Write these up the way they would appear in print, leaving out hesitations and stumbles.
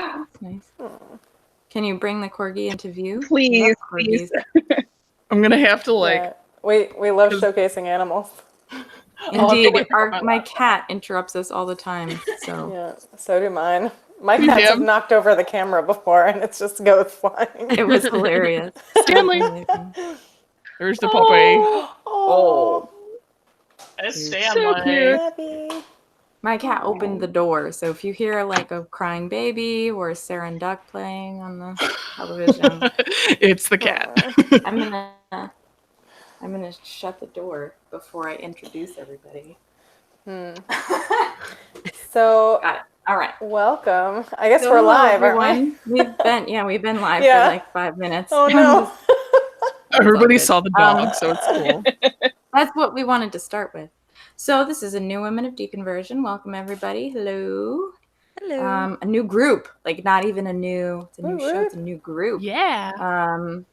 That's nice. Can you bring the corgi into view? Please. I'm gonna have to Yeah. We love showcasing animals. Indeed, my cat interrupts us all the time. So yeah, so do mine. My cats have knocked over the camera before, and it just goes flying. It was hilarious. Stanley, there's the puppy. Oh, it's Stanley. So cute. My cat opened the door, so if you hear like a crying baby or a Sarah Duck playing on the television, it's the cat. I'm gonna shut the door before I introduce everybody. So, got it. All right. Welcome. I guess we're live, aren't we? We've been live for like 5 minutes. Oh no. Everybody saw the dog, so it's cool. That's what we wanted to start with. So this is a new Women of Deconversion. Welcome everybody. Hello. Hello. A new group, like not even a new show, it's a new group. Yeah.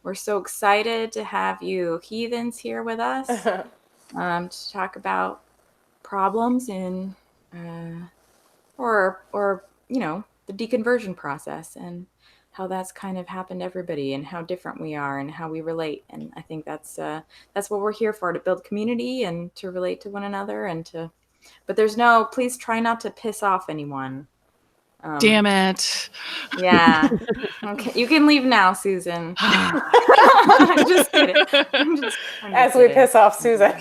We're so excited to have you heathens here with us to talk about problems in or the deconversion process and how that's kind of happened to everybody and how different we are and how we relate. And I think that's what we're here for, to build community and to relate to one another but please try not to piss off anyone. Damn it. Yeah. Okay. You can leave now, Susan. I'm just kidding. As we piss off Susan.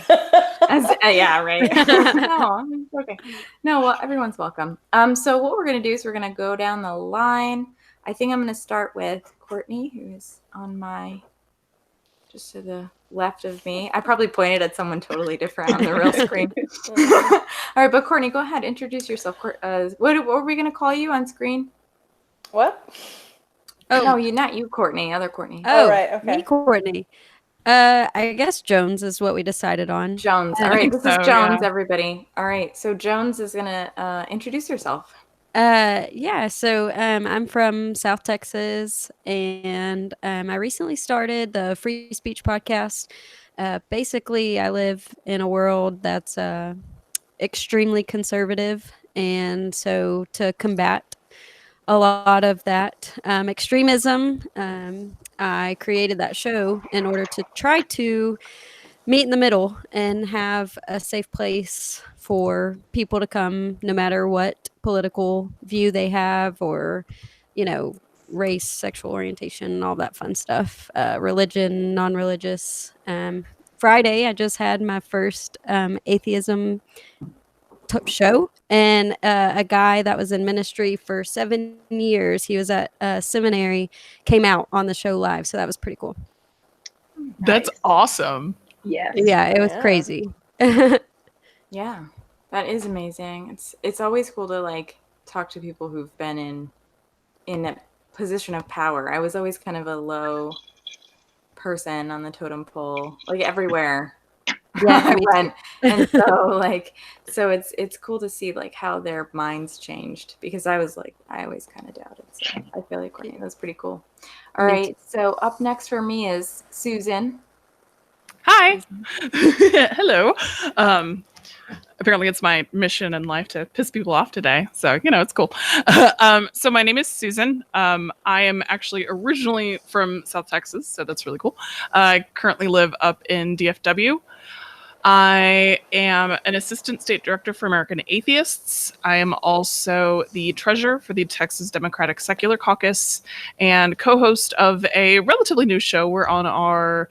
Yeah, right. No, okay. No, well, everyone's welcome. So what we're going to do is we're going to go down the line. I think I'm going to start with Courtney, who is just to the left of me. I probably pointed at someone totally different on the real screen. All right, but Courtney, go ahead. Introduce yourself. What were we going to call you on screen? What? Oh, no, not you, Courtney. Other Courtney. Oh, right. Okay. Me, Courtney. I guess Jones is what we decided on. Jones. All right, this is Jones, everybody. All right, so Jones is going to introduce herself. So I'm from South Texas, and I recently started the Free Speech podcast. Basically, I live in a world that's extremely conservative, and so to combat a lot of that extremism, I created that show in order to try to meet in the middle and have a safe place for people to come, no matter what political view they have or, race, sexual orientation, all that fun stuff, religion, non-religious. Friday, I just had my first atheism show, and a guy that was in ministry for 7 years, he was at seminary, came out on the show live. So that was pretty cool. That's awesome. Yes. Yeah, it was crazy. Yeah, that is amazing. It's always cool to talk to people who've been in a position of power. I was always kind of a low person on the totem pole, everywhere. Yeah, I went, and so it's cool to see how their minds changed, because I always kind of doubted. So I feel like Courtney, that's pretty cool. All right, so up next for me is Susan. Hi. Hello. Apparently it's my mission in life to piss people off today. So, it's cool. So my name is Susan. I am actually originally from South Texas, so that's really cool. I currently live up in DFW. I am an assistant state director for American Atheists. I am also the treasurer for the Texas Democratic Secular Caucus and co-host of a relatively new show. We're on our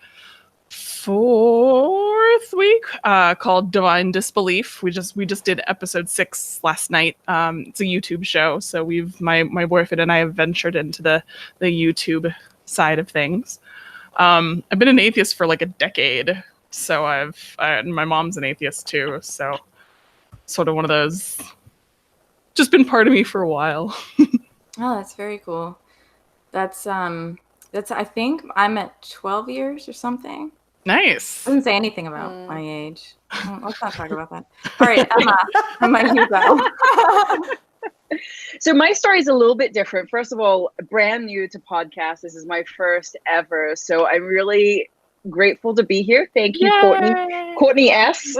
4th week called Divine Disbelief. We just did episode 6 last night. It's a YouTube show, so my boyfriend and I have ventured into the YouTube side of things. I've been an atheist for a decade, so my mom's an atheist too, so sort of one of those, just been part of me for a while. Oh, that's very cool. That's I think I'm at 12 years or something. Nice. Doesn't say anything about my age. Let's not talk about that. All right, Emma, you go. So my story is a little bit different. First of all, brand new to podcast. This is my first ever. So I'm really grateful to be here. Thank you, Courtney S.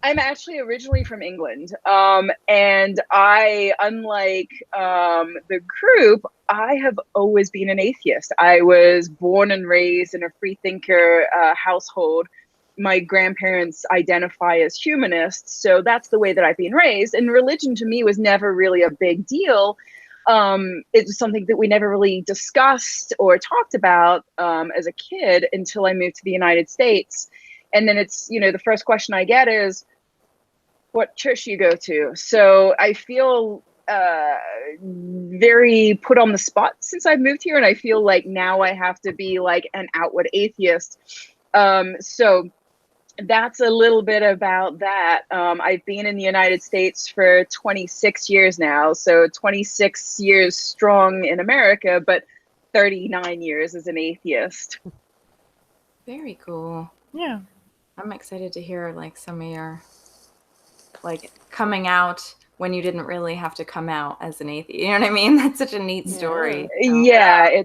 I'm actually originally from England, and unlike the group, I have always been an atheist. I was born and raised in a free thinker household. My grandparents identify as humanists, so that's the way that I've been raised. And religion to me was never really a big deal. It was something that we never really discussed or talked about as a kid until I moved to the United States. And then it's, the first question I get is, what church you go to? So I feel very put on the spot since I've moved here, and I feel like now I have to be like an outward atheist. So that's a little bit about that. I've been in the United States for 26 years now, so 26 years strong in America, but 39 years as an atheist. Very cool. Yeah. I'm excited to hear like some of your like coming out when you didn't really have to come out as an atheist. You know what I mean? That's such a neat story. Yeah,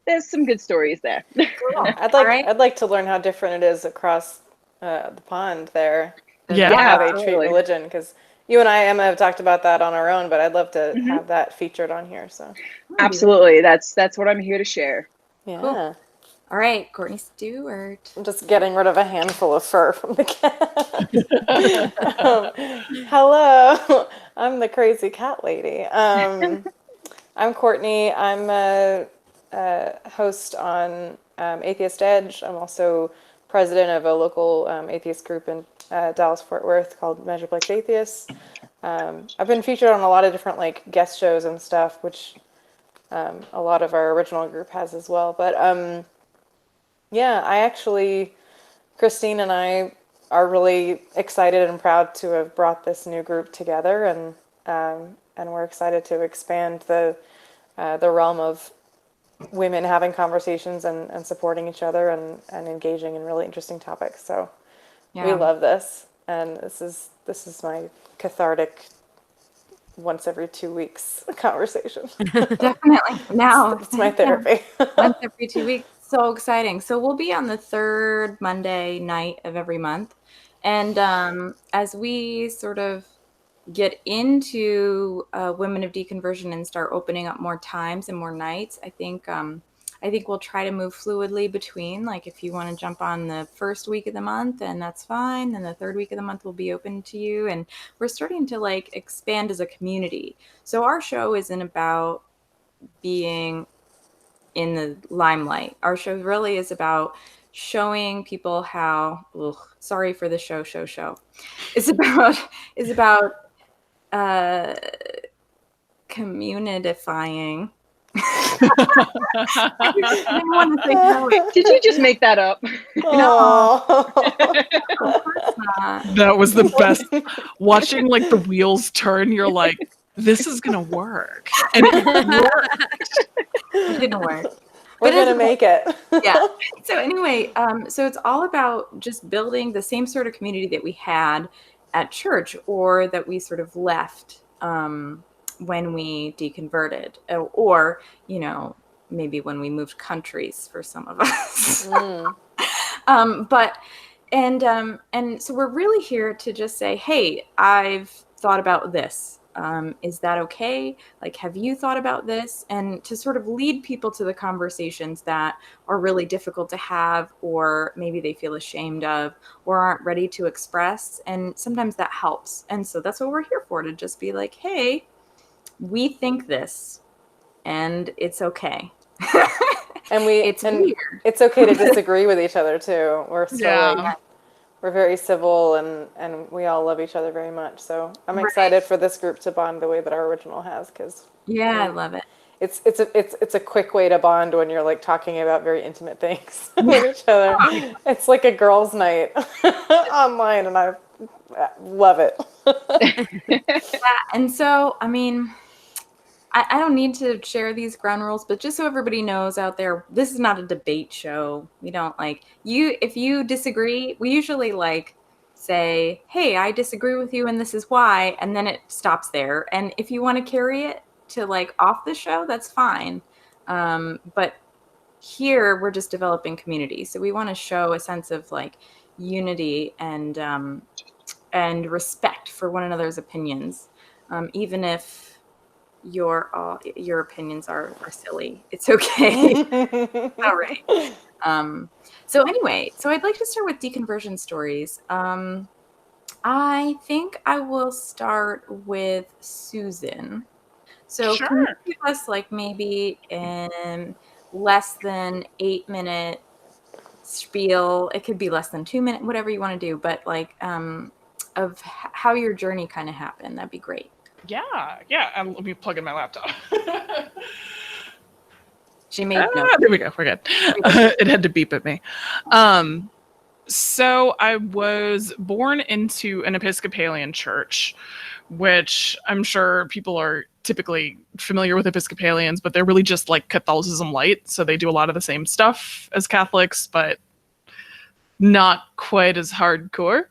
there's some good stories there. Cool. I'd like to learn how different it is across the pond there. Yeah. How they Absolutely. treat religion, because you and I, Emma, have talked about that on our own, but I'd love to have that featured on here. So Absolutely, that's what I'm here to share. yeah. Cool. All right, Courtney Stewart. I'm just getting rid of a handful of fur from the cat. Hello, I'm the crazy cat lady. I'm Courtney. I'm a host on Atheist Edge. I'm also president of a local atheist group in Dallas-Fort Worth called Measureplex Atheists. I've been featured on a lot of different like guest shows and stuff, which a lot of our original group has as well. But yeah, Christine and I are really excited and proud to have brought this new group together, and we're excited to expand the realm of women having conversations and supporting each other and engaging in really interesting topics. So we love this, and this is my cathartic once every 2 weeks conversation. Definitely. Now It's my therapy. once every 2 weeks. So exciting. So we'll be on the third Monday night of every month. And as we sort of get into Women of Deconversion and start opening up more times and more nights, I think we'll try to move fluidly between, like, if you want to jump on the first week of the month, and that's fine. Then the third week of the month will be open to you. And we're starting to like expand as a community. So our show isn't about being in the limelight. Our show really is about showing people how, sorry for the show. It's about communifying. I didn't want to say no. Did you just make that up? No. That was the best. Watching like the wheels turn, you're like, this is gonna work, and it worked. It didn't work. We're gonna make it. Yeah. So anyway, so it's all about just building the same sort of community that we had at church, or that we sort of left when we deconverted, or maybe when we moved countries for some of us. And so we're really here to just say, hey, I've thought about this. Is that okay? Like, have you thought about this? And to sort of lead people to the conversations that are really difficult to have, or maybe they feel ashamed of, or aren't ready to express. And sometimes that helps. And so that's what we're here for, to just be like, hey, we think this, and it's okay. And it's weird. It's okay to disagree with each other too. We're still we're very civil, and we all love each other very much. So I'm excited for this group to bond the way that our original has, because I love it. It's a quick way to bond when you're like talking about very intimate things with each other. It's like a girls' night online, and I love it. And so, I mean, I don't need to share these ground rules, but just so everybody knows out there, this is not a debate show. We don't if you disagree, we usually say, hey, I disagree with you and this is why, and then it stops there. And if you want to carry it to off the show, that's fine. But here we're just developing community. So we want to show a sense of unity and and respect for one another's opinions, even if your opinions are silly. It's okay. All right. So anyway, so I'd like to start with deconversion stories. I think I will start with Susan. So Sure. can you give us like maybe in less than 8-minute spiel? It could be less than 2 minutes, whatever you want to do, but like of how your journey kind of happened. That'd be great. Yeah. Let me plug in my laptop. She made notes. There we go. We're good. It had to beep at me. So I was born into an Episcopalian church, which I'm sure people are typically familiar with Episcopalians, but they're really just like Catholicism light. So they do a lot of the same stuff as Catholics, but not quite as hardcore.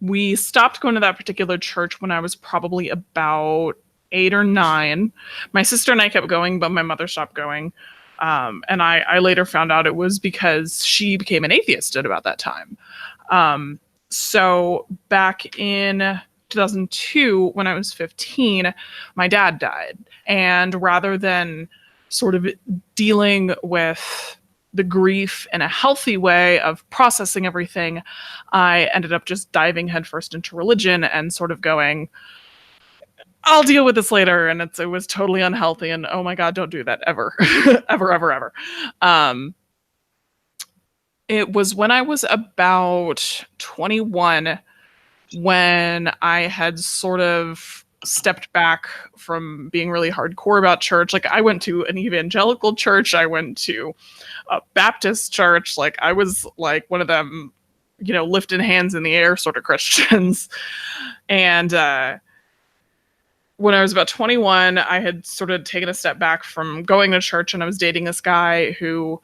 We stopped going to that particular church when I was probably about 8 or 9. My sister and I kept going, but my mother stopped going. And I later found out it was because she became an atheist at about that time. So back in 2002, when I was 15, my dad died. And rather than sort of dealing with the grief in a healthy way of processing everything, I ended up just diving headfirst into religion and sort of going, I'll deal with this later. And it was totally unhealthy. And oh my God, don't do that ever, ever. It was when I was about 21 when I had sort of stepped back from being really hardcore about church. Like I went to an evangelical church. I went to a Baptist church. Like I was like one of them, lifting hands in the air sort of Christians. And, when I was about 21, I had sort of taken a step back from going to church, and I was dating this guy who,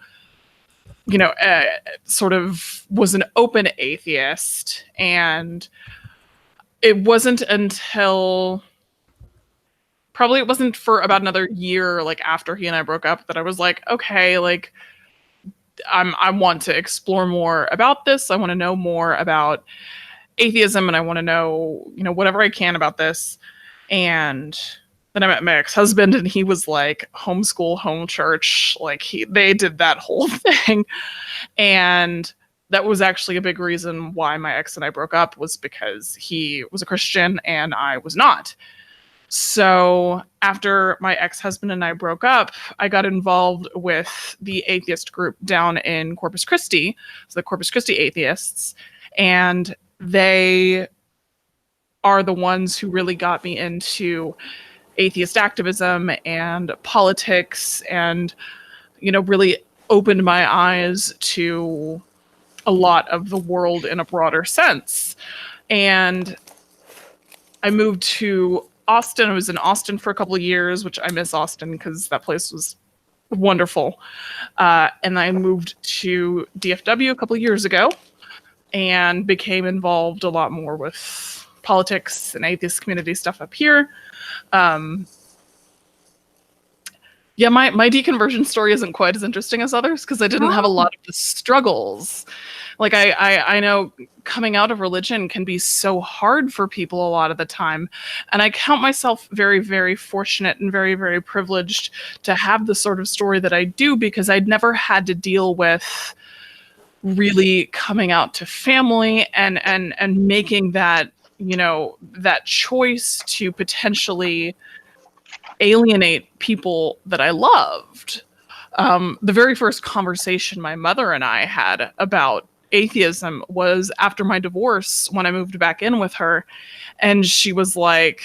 sort of was an open atheist. And it wasn't until probably it wasn't for about another year, like after he and I broke up, that I was like, okay, like I want to explore more about this. I want to know more about atheism, and I want to know, whatever I can about this. And then I met my ex-husband, and he was like homeschool, home church. Like they did that whole thing. And that was actually a big reason why my ex and I broke up, was because he was a Christian and I was not. So after my ex-husband and I broke up, I got involved with the atheist group down in Corpus Christi, so the Corpus Christi atheists. And they are the ones who really got me into atheist activism and politics, and, really opened my eyes to a lot of the world in a broader sense. And I moved to Austin. I was in Austin for a couple of years, which I miss Austin because that place was wonderful. And I moved to DFW a couple of years ago and became involved a lot more with politics and atheist community stuff up here. My deconversion story isn't quite as interesting as others because I didn't have a lot of the struggles. Like I know coming out of religion can be so hard for people a lot of the time. And I count myself very, very fortunate and very, very privileged to have the sort of story that I do, because I'd never had to deal with really coming out to family and making that, that choice to potentially alienate people that I loved. The very first conversation my mother and I had about atheism was after my divorce, when I moved back in with her. And she was like,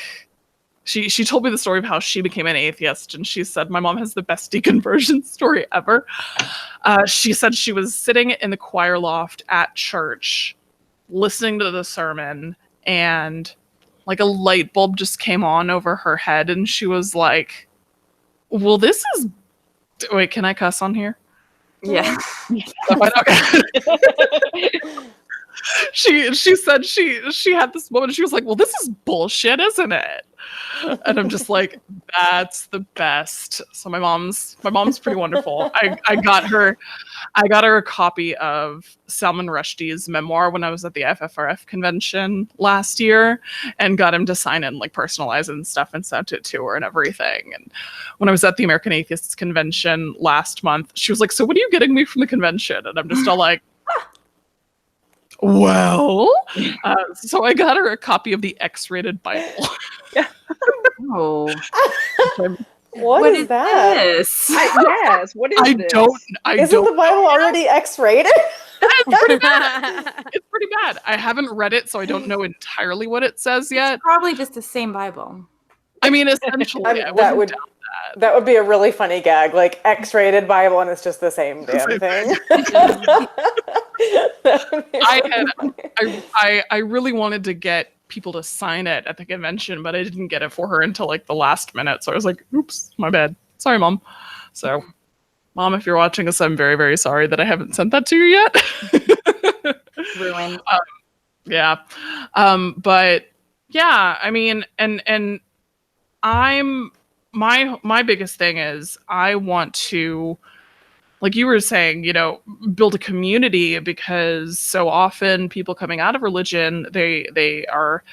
she told me the story of how she became an atheist. And she said, my mom has the best deconversion story ever. She said she was sitting in the choir loft at church, listening to the sermon, and like a light bulb just came on over her head. And she was like, well, this is, wait, can I cuss on here? Yeah. Okay. she said she had this moment. She was like, "Well, this is bullshit, isn't it?" And I'm just like, "That's the best." So my mom's pretty wonderful. I got her a copy of Salman Rushdie's memoir when I was at the FFRF convention last year, and got him to sign in, like personalize it and stuff, and sent it to her and everything. And when I was at the American Atheists convention last month, she was like, "So what are you getting me from the convention?" And I'm just all like, well, so I got her a copy of the X-rated Bible. Oh, What is that? this? Yes. What is this? Isn't the Bible already X-rated? It's pretty bad. I haven't read it, so I don't know entirely what it says yet. It's probably just the same Bible. I mean, essentially, that would be a really funny gag, like X-rated Bible, and it's just the same damn thing. I really wanted to get people to sign it at the convention, but I didn't get it for her until like the last minute. So I was like, "Oops, my bad. Sorry, Mom." So, Mom, if you're watching this, I'm very, very sorry that I haven't sent that to you yet. Ruined. Yeah. But yeah, I mean, and my biggest thing is I want to, like you were saying, build a community, because so often people coming out of religion, they are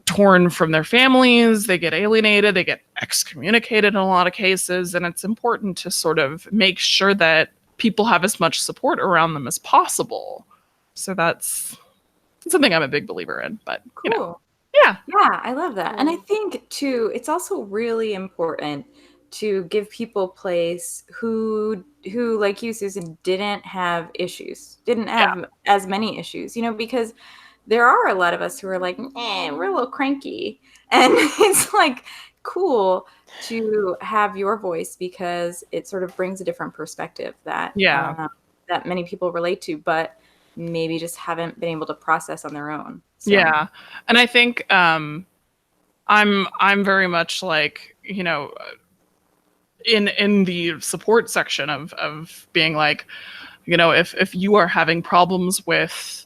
torn from their families, they get alienated, they get excommunicated in a lot of cases, and it's important to sort of make sure that people have as much support around them as possible. So that's something I'm a big believer in. But Cool. yeah, I love that. And I think too, it's also really important to give people place who like you, Susan, didn't have as many issues, because there are a lot of us who are like, we're a little cranky. And it's like cool to have your voice, because it sort of brings a different perspective that that many people relate to, but maybe just haven't been able to process on their own. So. Yeah. And I think I'm very much like, in the support section of being like, if you are having problems with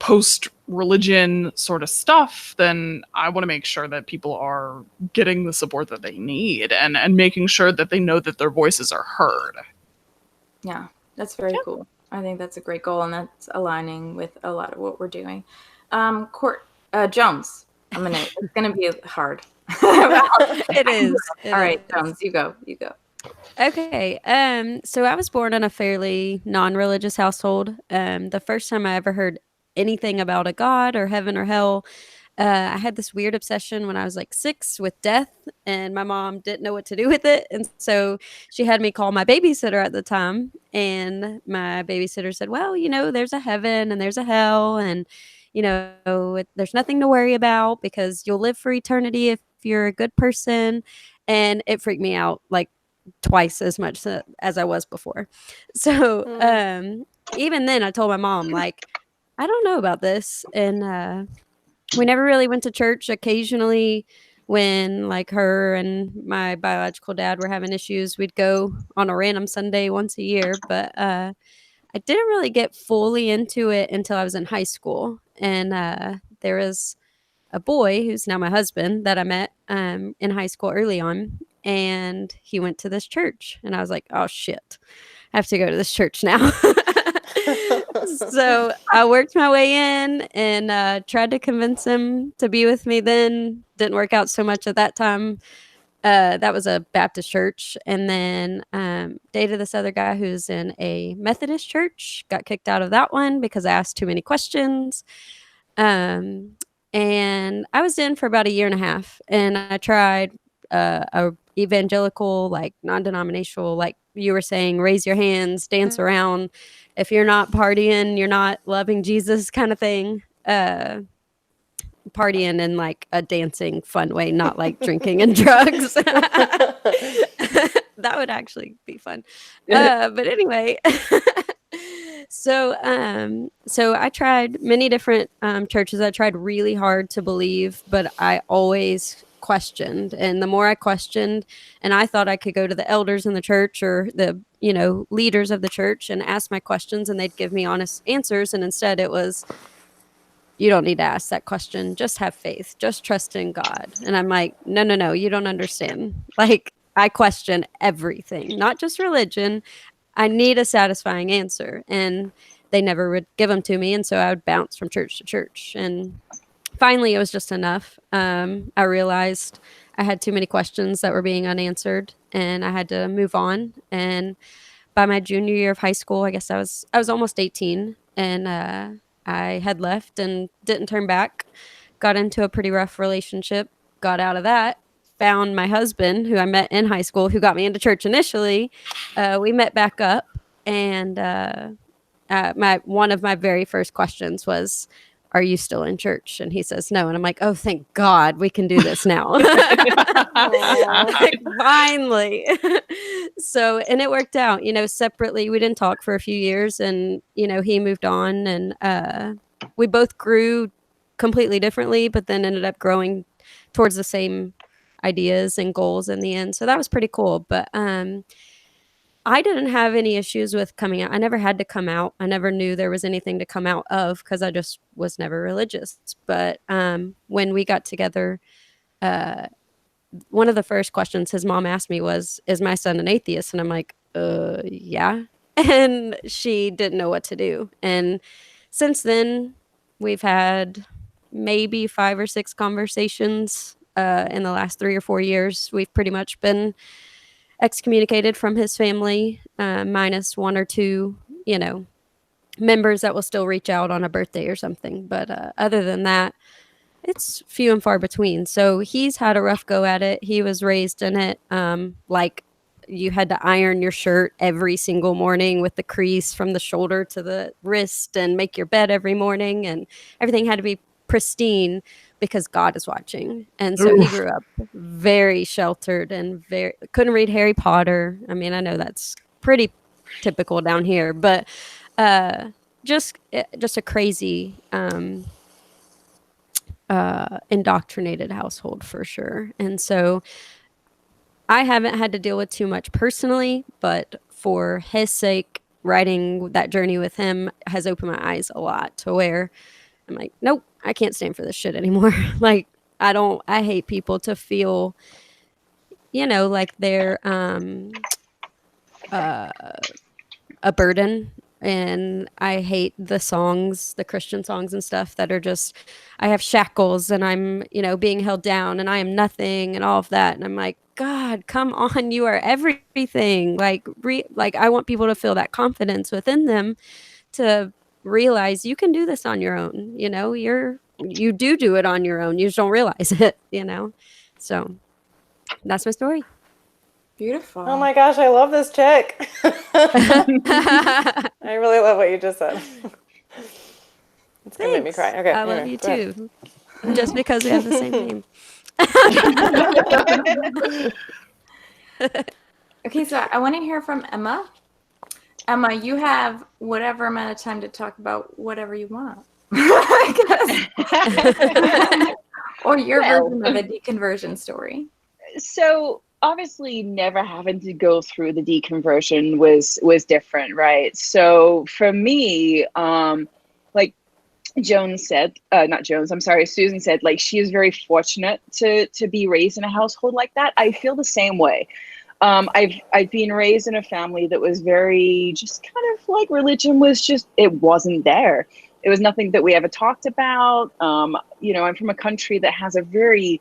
post-religion sort of stuff, then I want to make sure that people are getting the support that they need, and making sure that they know that their voices are heard. Yeah, that's very cool. I think that's a great goal, and that's aligning with a lot of what we're doing. Jones, it's gonna be hard. It is. All right, Jones, you go. Okay. So I was born in a fairly non-religious household. The first time I ever heard anything about a god or heaven or hell, I had this weird obsession when I was like 6 with death, and my mom didn't know what to do with it. And so she had me call my babysitter at the time. And my babysitter said, well, there's a heaven and there's a hell, and, there's nothing to worry about because you'll live for eternity if you're a good person. And it freaked me out like twice as much as I was before. So even then I told my mom, like, I don't know about this. And we never really went to church. Occasionally when like her and my biological dad were having issues, we'd go on a random Sunday once a year. But I didn't really get fully into it until I was in high school. And there was a boy who's now my husband that I met in high school early on. And he went to this church. And I was like, oh, shit. I have to go to this church now. So I worked my way in and tried to convince him to be with me then. Didn't work out so much at that time. That was a Baptist church. And then dated this other guy who's in a Methodist church. Got kicked out of that one because I asked too many questions. And I was in for about a year and a half. And I tried a evangelical, like non-denominational, like you were saying, raise your hands, dance around. If you're not partying, you're not loving Jesus kind of thing. Partying in like a dancing fun way, not like drinking and drugs. That would actually be fun. But anyway, so I tried many different churches. I tried really hard to believe, but I always questioned. And the more I questioned, and I thought I could go to the elders in the church or the, leaders of the church and ask my questions and they'd give me honest answers. And instead it was, you don't need to ask that question. Just have faith. Just trust in God. And I'm like, no, you don't understand. Like, I question everything, not just religion. I need a satisfying answer. And they never would give them to me. And so I would bounce from church to church. And finally, it was just enough. I realized I had too many questions that were being unanswered and I had to move on. And by my junior year of high school, I guess I was almost 18 and I had left and didn't turn back. Got into a pretty rough relationship, got out of that, found my husband who I met in high school, who got me into church initially. We met back up, and one of my very first questions was, "Are you still in church?" And he says, "No." And I'm like, "Oh, thank God, we can do this now." Like, finally. So, and it worked out, separately. We didn't talk for a few years and, he moved on and we both grew completely differently, but then ended up growing towards the same ideas and goals in the end. So that was pretty cool. But I didn't have any issues with coming out. I never had to come out. I never knew there was anything to come out of because I just was never religious. But when we got together, one of the first questions his mom asked me was, "Is my son an atheist?" And I'm like, yeah. And she didn't know what to do. And since then, we've had maybe 5 or 6 conversations in the last 3 or 4 years. We've pretty much been excommunicated from his family, minus 1 or 2, members that will still reach out on a birthday or something. But other than that, it's few and far between. So he's had a rough go at it. He was raised in it. Like, you had to iron your shirt every single morning with the crease from the shoulder to the wrist and make your bed every morning. And everything had to be pristine because God is watching. And so he grew up very sheltered and couldn't read Harry Potter. I mean, I know that's pretty typical down here, but just a crazy indoctrinated household for sure. And so I haven't had to deal with too much personally, but for his sake, writing that journey with him has opened my eyes a lot to where I'm like, nope, I can't stand for this shit anymore. Like, I hate people to feel, like they're a burden. And I hate the songs, the Christian songs and stuff that are just, I have shackles and I'm, being held down and I am nothing and all of that. And I'm like, God, come on, you are everything. Like, I want people to feel that confidence within them to realize you can do this on your own. You do it on your own. You just don't realize it, So that's my story. Beautiful. Oh my gosh, I love this chick. I really love what you just said. It's going to make me cry. Okay, I love you too. Just because we have the same name. Okay, so I want to hear from Emma. Emma, you have whatever amount of time to talk about whatever you want. Or your version of a deconversion story. So obviously never having to go through the deconversion was different, right? So for me, like Susan said, like, she is very fortunate to be raised in a household like that. I feel the same way. I've been raised in a family that was very, just kind of like, religion was just, it wasn't there. It was nothing that we ever talked about. I'm from a country that has a very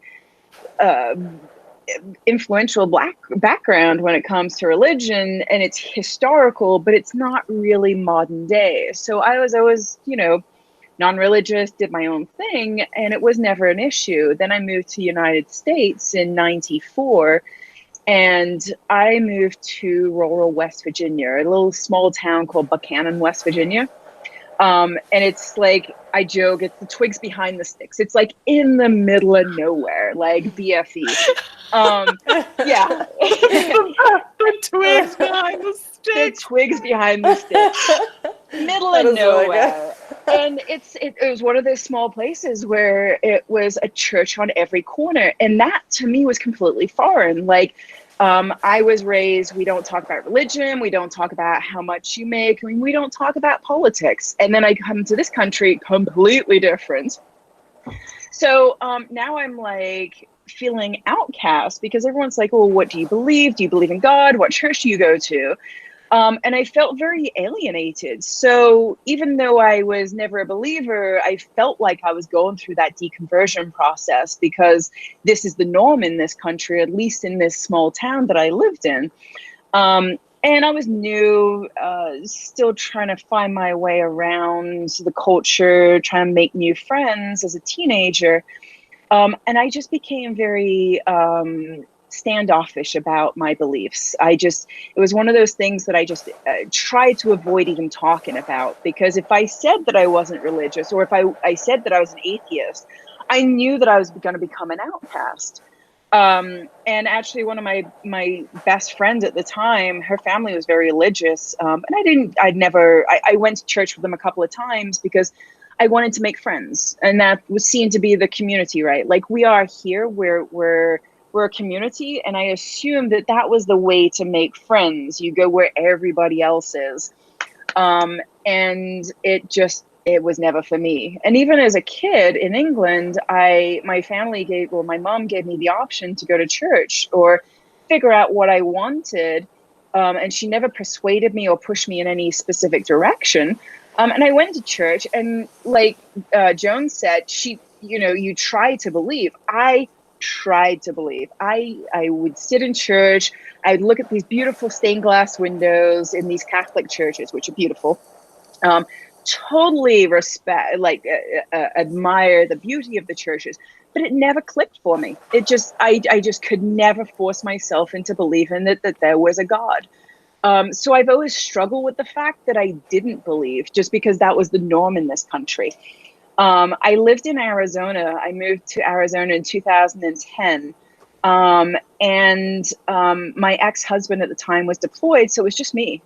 influential black background when it comes to religion, and it's historical, but it's not really modern day. So I was always, non-religious, did my own thing, and it was never an issue. Then I moved to United States in '94, and I moved to rural West Virginia, a little small town called Buchanan, West Virginia. And it's like, I joke, it's the twigs behind the sticks. It's like in the middle of nowhere, like BFE. Yeah. The twigs behind the sticks. The twigs behind the sticks. Middle of nowhere. And it was one of those small places where it was a church on every corner, and that to me was completely foreign. Like, I was raised, we don't talk about religion, we don't talk about how much you make, I mean, we don't talk about politics. And then I come to this country, completely different. So now I'm like feeling outcast because everyone's like, well, what do you believe? Do you believe in God? What church do you go to? And I felt very alienated. So even though I was never a believer, I felt like I was going through that deconversion process because this is the norm in this country, at least in this small town that I lived in. And I was new, still trying to find my way around the culture, trying to make new friends as a teenager. And I just became very standoffish about my beliefs. It was one of those things that I just tried to avoid even talking about, because if I said that I wasn't religious, or if I said that I was an atheist, I knew that I was going to become an outcast. And actually one of my best friends at the time, her family was very religious. And I went to church with them a couple of times because I wanted to make friends, and that was seen to be the community, right? Like, we are here, we're a community, and I assumed that that was the way to make friends. You go where everybody else is. And it was never for me. And even as a kid in England, my mom gave me the option to go to church or figure out what I wanted. And she never persuaded me or pushed me in any specific direction. And I went to church, and like Joan said, you try to believe. I tried to believe. I would sit in church. I'd look at these beautiful stained glass windows in these Catholic churches, which are beautiful. Totally admire the beauty of the churches, but it never clicked for me. I just could never force myself into believing that there was a God. So I've always struggled with the fact that I didn't believe, just because that was the norm in this country. I lived in Arizona. I moved to Arizona in 2010. And my ex-husband at the time was deployed, so it was just me,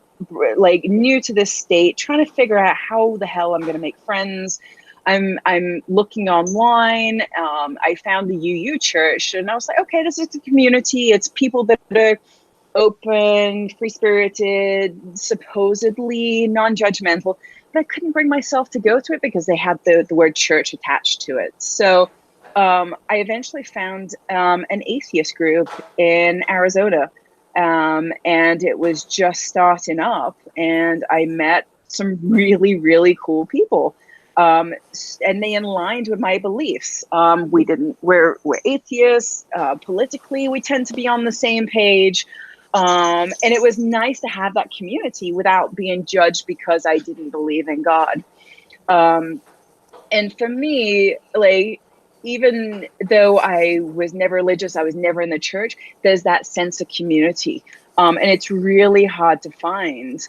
like, new to this state, trying to figure out how the hell I'm going to make friends. I'm looking online. I found the UU church, and I was like, okay, this is the community. It's people that are open, free-spirited, supposedly non-judgmental, but I couldn't bring myself to go to it because they had the word church attached to it. So I eventually found an atheist group in Arizona, and it was just starting up, and I met some really, really cool people. And they aligned with my beliefs. We're atheists. Politically, we tend to be on the same page. And it was nice to have that community without being judged because I didn't believe in God. And for me, like, even though I was never religious, I was never in the church, there's that sense of community. And it's really hard to find.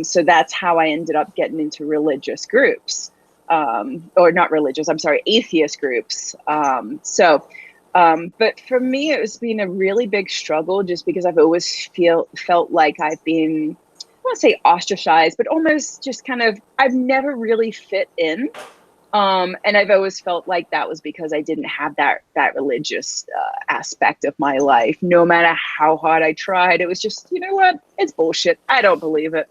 So that's how I ended up getting into religious groups. Or not religious, I'm sorry, atheist groups. But for me, it's been a really big struggle, just because I've always felt like I've been, I want to say ostracized, but almost just kind of, I've never really fit in. And I've always felt like that was because I didn't have that religious aspect of my life. No matter how hard I tried, it was just, you know what? It's bullshit. I don't believe it.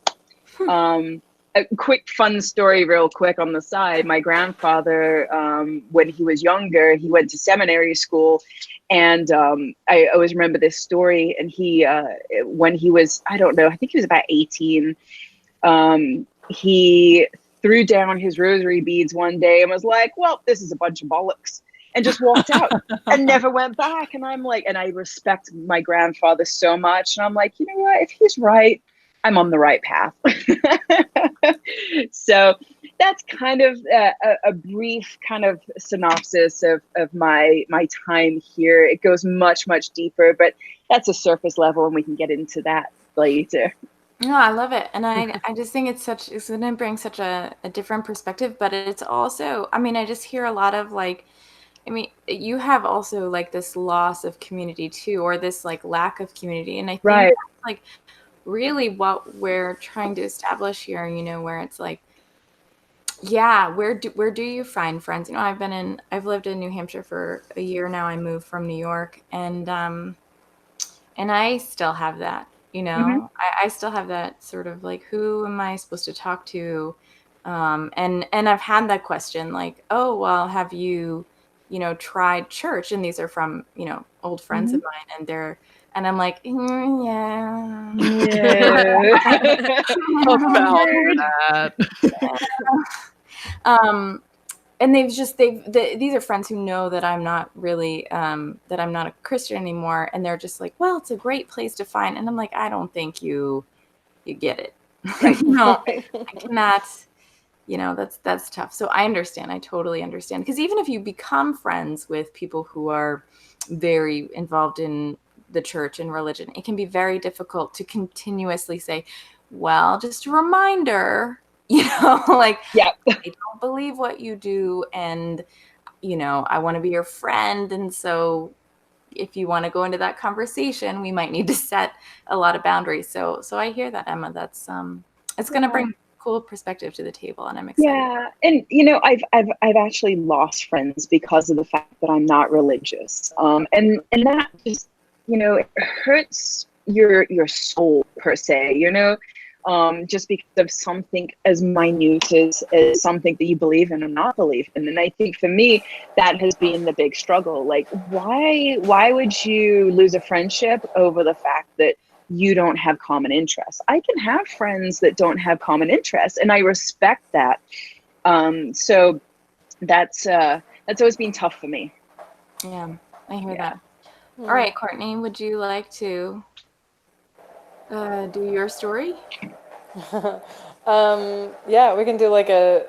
A quick fun story real quick on the side. My grandfather, when he was younger, he went to seminary school. And I always remember this story. And when he was, I don't know, I think he was about 18, he threw down his rosary beads one day and was like, well, this is a bunch of bollocks, and just walked out and never went back. And I'm like, and I respect my grandfather so much. And I'm like, you know what, if he's right, I'm on the right path. So that's kind of a brief kind of synopsis of my time here. It goes much, much deeper, but that's a surface level, and we can get into that later. No, I love it. And I just think it's going to bring such a different perspective, but it's also, I mean, I just hear a lot of like, I mean, you have also like this loss of community too, or this like lack of community. And I think Right. that's like really what we're trying to establish here, you know, where it's like, Yeah, where do you find friends? I've lived in New Hampshire for a year now. I moved from New York, and I still have that, Hmm. I still have that sort of like, who am I supposed to talk to? And I've had that question like, oh, well, have you, tried church? And these are from, old friends Hmm. of mine, and I'm like, yeah. Yeah. About Awkward. that. um, and these are friends who know that I'm not really that I'm not a Christian anymore, and they're just like, well, it's a great place to find, and I'm like, I don't think you get it. Right. No, I cannot. That's tough. So I understand. I totally understand, because even if you become friends with people who are very involved in the church and religion, it can be very difficult to continuously say, well, just a reminder, like, Yeah. I don't believe what you do, and I want to be your friend, and so if you want to go into that conversation, we might need to set a lot of boundaries. So I hear that, Emma. That's it's going to Yeah. bring cool perspective to the table, and I'm excited. Yeah, and I've actually lost friends because of the fact that I'm not religious, and that just it hurts your soul per se, just because of something as minute as something that you believe in or not believe in. And I think for me, that has been the big struggle. Like, why would you lose a friendship over the fact that you don't have common interests? I can have friends that don't have common interests, and I respect that. So that's always been tough for me. Yeah, I hear Yeah. that. All right, Courtney, would you like to do your story? Yeah, we can do like a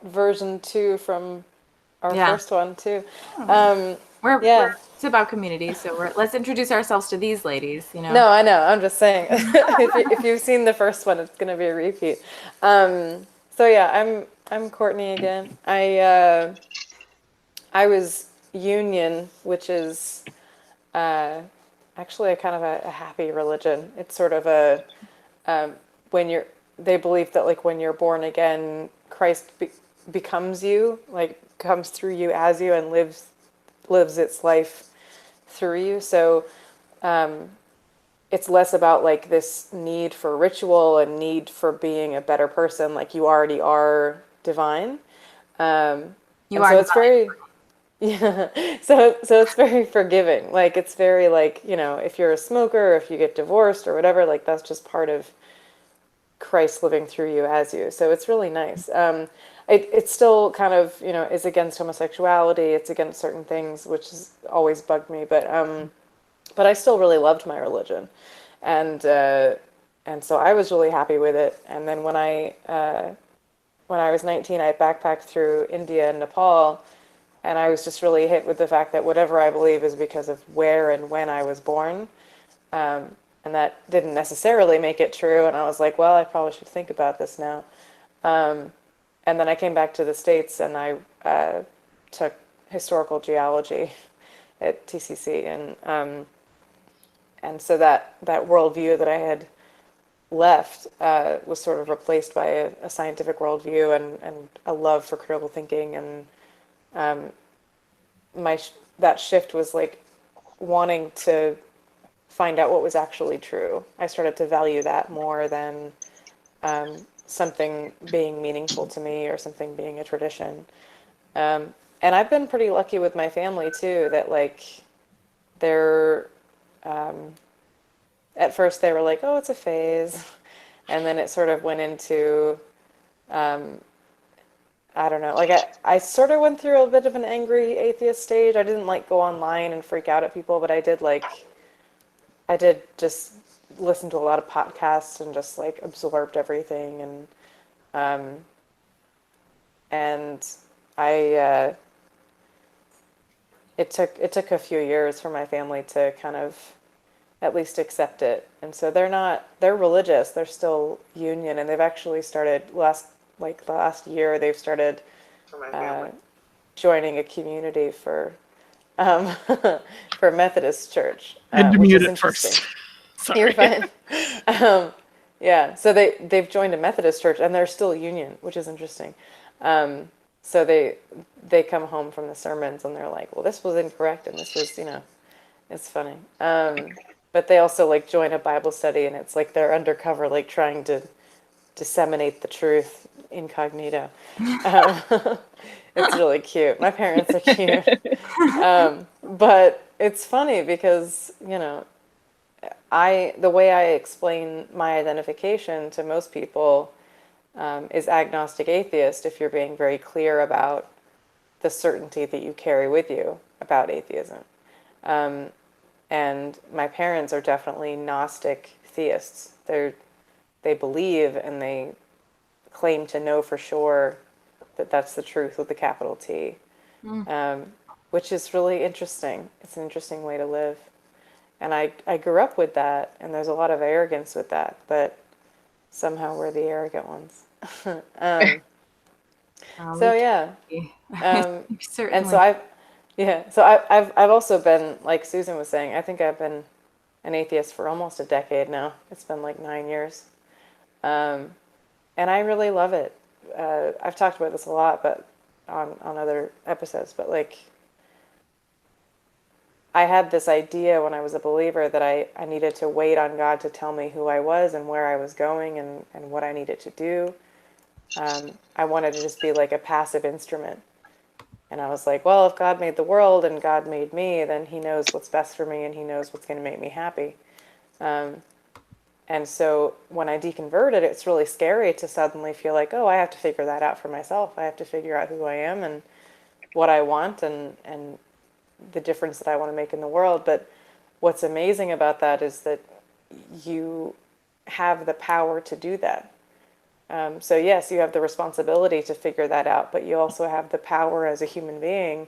version 2 from our Yeah, first one too. Um, we're yeah. it's about community, so let's introduce ourselves to these ladies. No, I know. I'm just saying. If you've seen the first one, it's gonna be a repeat. So yeah, I'm Courtney again. I was Union, which is actually a kind of a happy religion. It's sort of a when you're they believe that like when you're born again, Christ becomes you, like comes through you as you and lives its life through you. So it's less about like this need for ritual and need for being a better person. Like you already are divine, You and are so it's divine. very yeah. So it's very forgiving. Like it's very like if you're a smoker, or if you get divorced or whatever, like that's just part of Christ living through you as you. So it's really nice. It's still kind of is against homosexuality. It's against certain things, which has always bugged me. But I still really loved my religion, and uh, and so I was really happy with it. And then when I was 19, I backpacked through India and Nepal, and I was just really hit with the fact that whatever I believe is because of where and when I was born. And that didn't necessarily make it true. And I was like, well, I probably should think about this now. And then I came back to the States and I took historical geology at TCC. And so that worldview that I had left was sort of replaced by a scientific worldview and a love for critical thinking. And that shift was like wanting to find out what was actually true. I started to value that more than something being meaningful to me or something being a tradition. And I've been pretty lucky with my family too, that like they're, at first they were like, oh, it's a phase. And then it sort of went into, I don't know, like I sort of went through a bit of an angry atheist stage. I didn't like go online and freak out at people, but I did just listen to a lot of podcasts and just like absorbed everything um, and I it took a few years for my family to kind of at least accept it. And so they're religious, they're still Union, and they've actually started the last year they've started uh, joining a community for um, for Methodist Church, I had to which mute is it interesting. first. You're Sorry. fine. Um, Yeah, so they've joined a Methodist church and they're still union, which is interesting. So they come home from the sermons and they're like, well, this was incorrect and this was, it's funny. But they also like join a Bible study and it's like they're undercover, like trying to disseminate the truth incognito. Um, it's really cute. My parents are cute. But it's funny because, the way I explain my identification to most people is agnostic atheist if you're being very clear about the certainty that you carry with you about atheism. And my parents are definitely Gnostic theists. They believe and they claim to know for sure that that's the truth with the capital T, which is really interesting. It's an interesting way to live. And I grew up with that, and there's a lot of arrogance with that, but somehow we're the arrogant ones. So yeah, Certainly. and so I've also been, like Susan was saying, I think I've been an atheist for almost a decade now. It's been like 9 years, and I really love it. I've talked about this a lot, but on other episodes, but like I had this idea when I was a believer that I needed to wait on God to tell me who I was and where I was going and what I needed to do. I wanted to just be like a passive instrument. And I was like, well, if God made the world and God made me, then he knows what's best for me and he knows what's going to make me happy. And so when I deconverted, it's really scary to suddenly feel like, oh, I have to figure that out for myself. I have to figure out who I am and what I want and the difference that I want to make in the world. But what's amazing about that is that you have the power to do that. So yes, you have the responsibility to figure that out, but you also have the power as a human being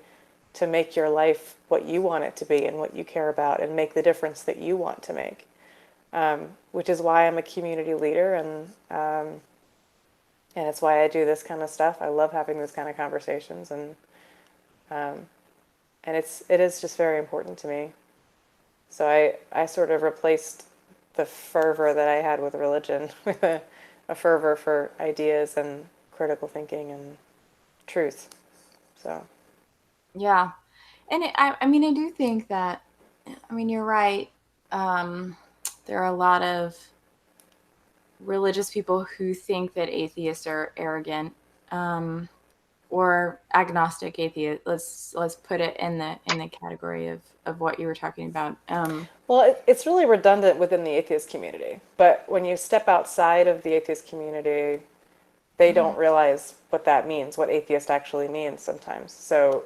to make your life what you want it to be and what you care about and make the difference that you want to make. Which is why I'm a community leader and it's why I do this kind of stuff. I love having this kind of conversations and it is just very important to me. So I sort of replaced the fervor that I had with religion with a fervor for ideas and critical thinking and truth. So Yeah. And I mean, I do think that, I mean, you're right. There are a lot of religious people who think that atheists are arrogant, or agnostic atheist. Let's put it in the category of what you were talking about. Well, it's really redundant within the atheist community, but when you step outside of the atheist community, they don't realize what that means, what atheist actually means sometimes. So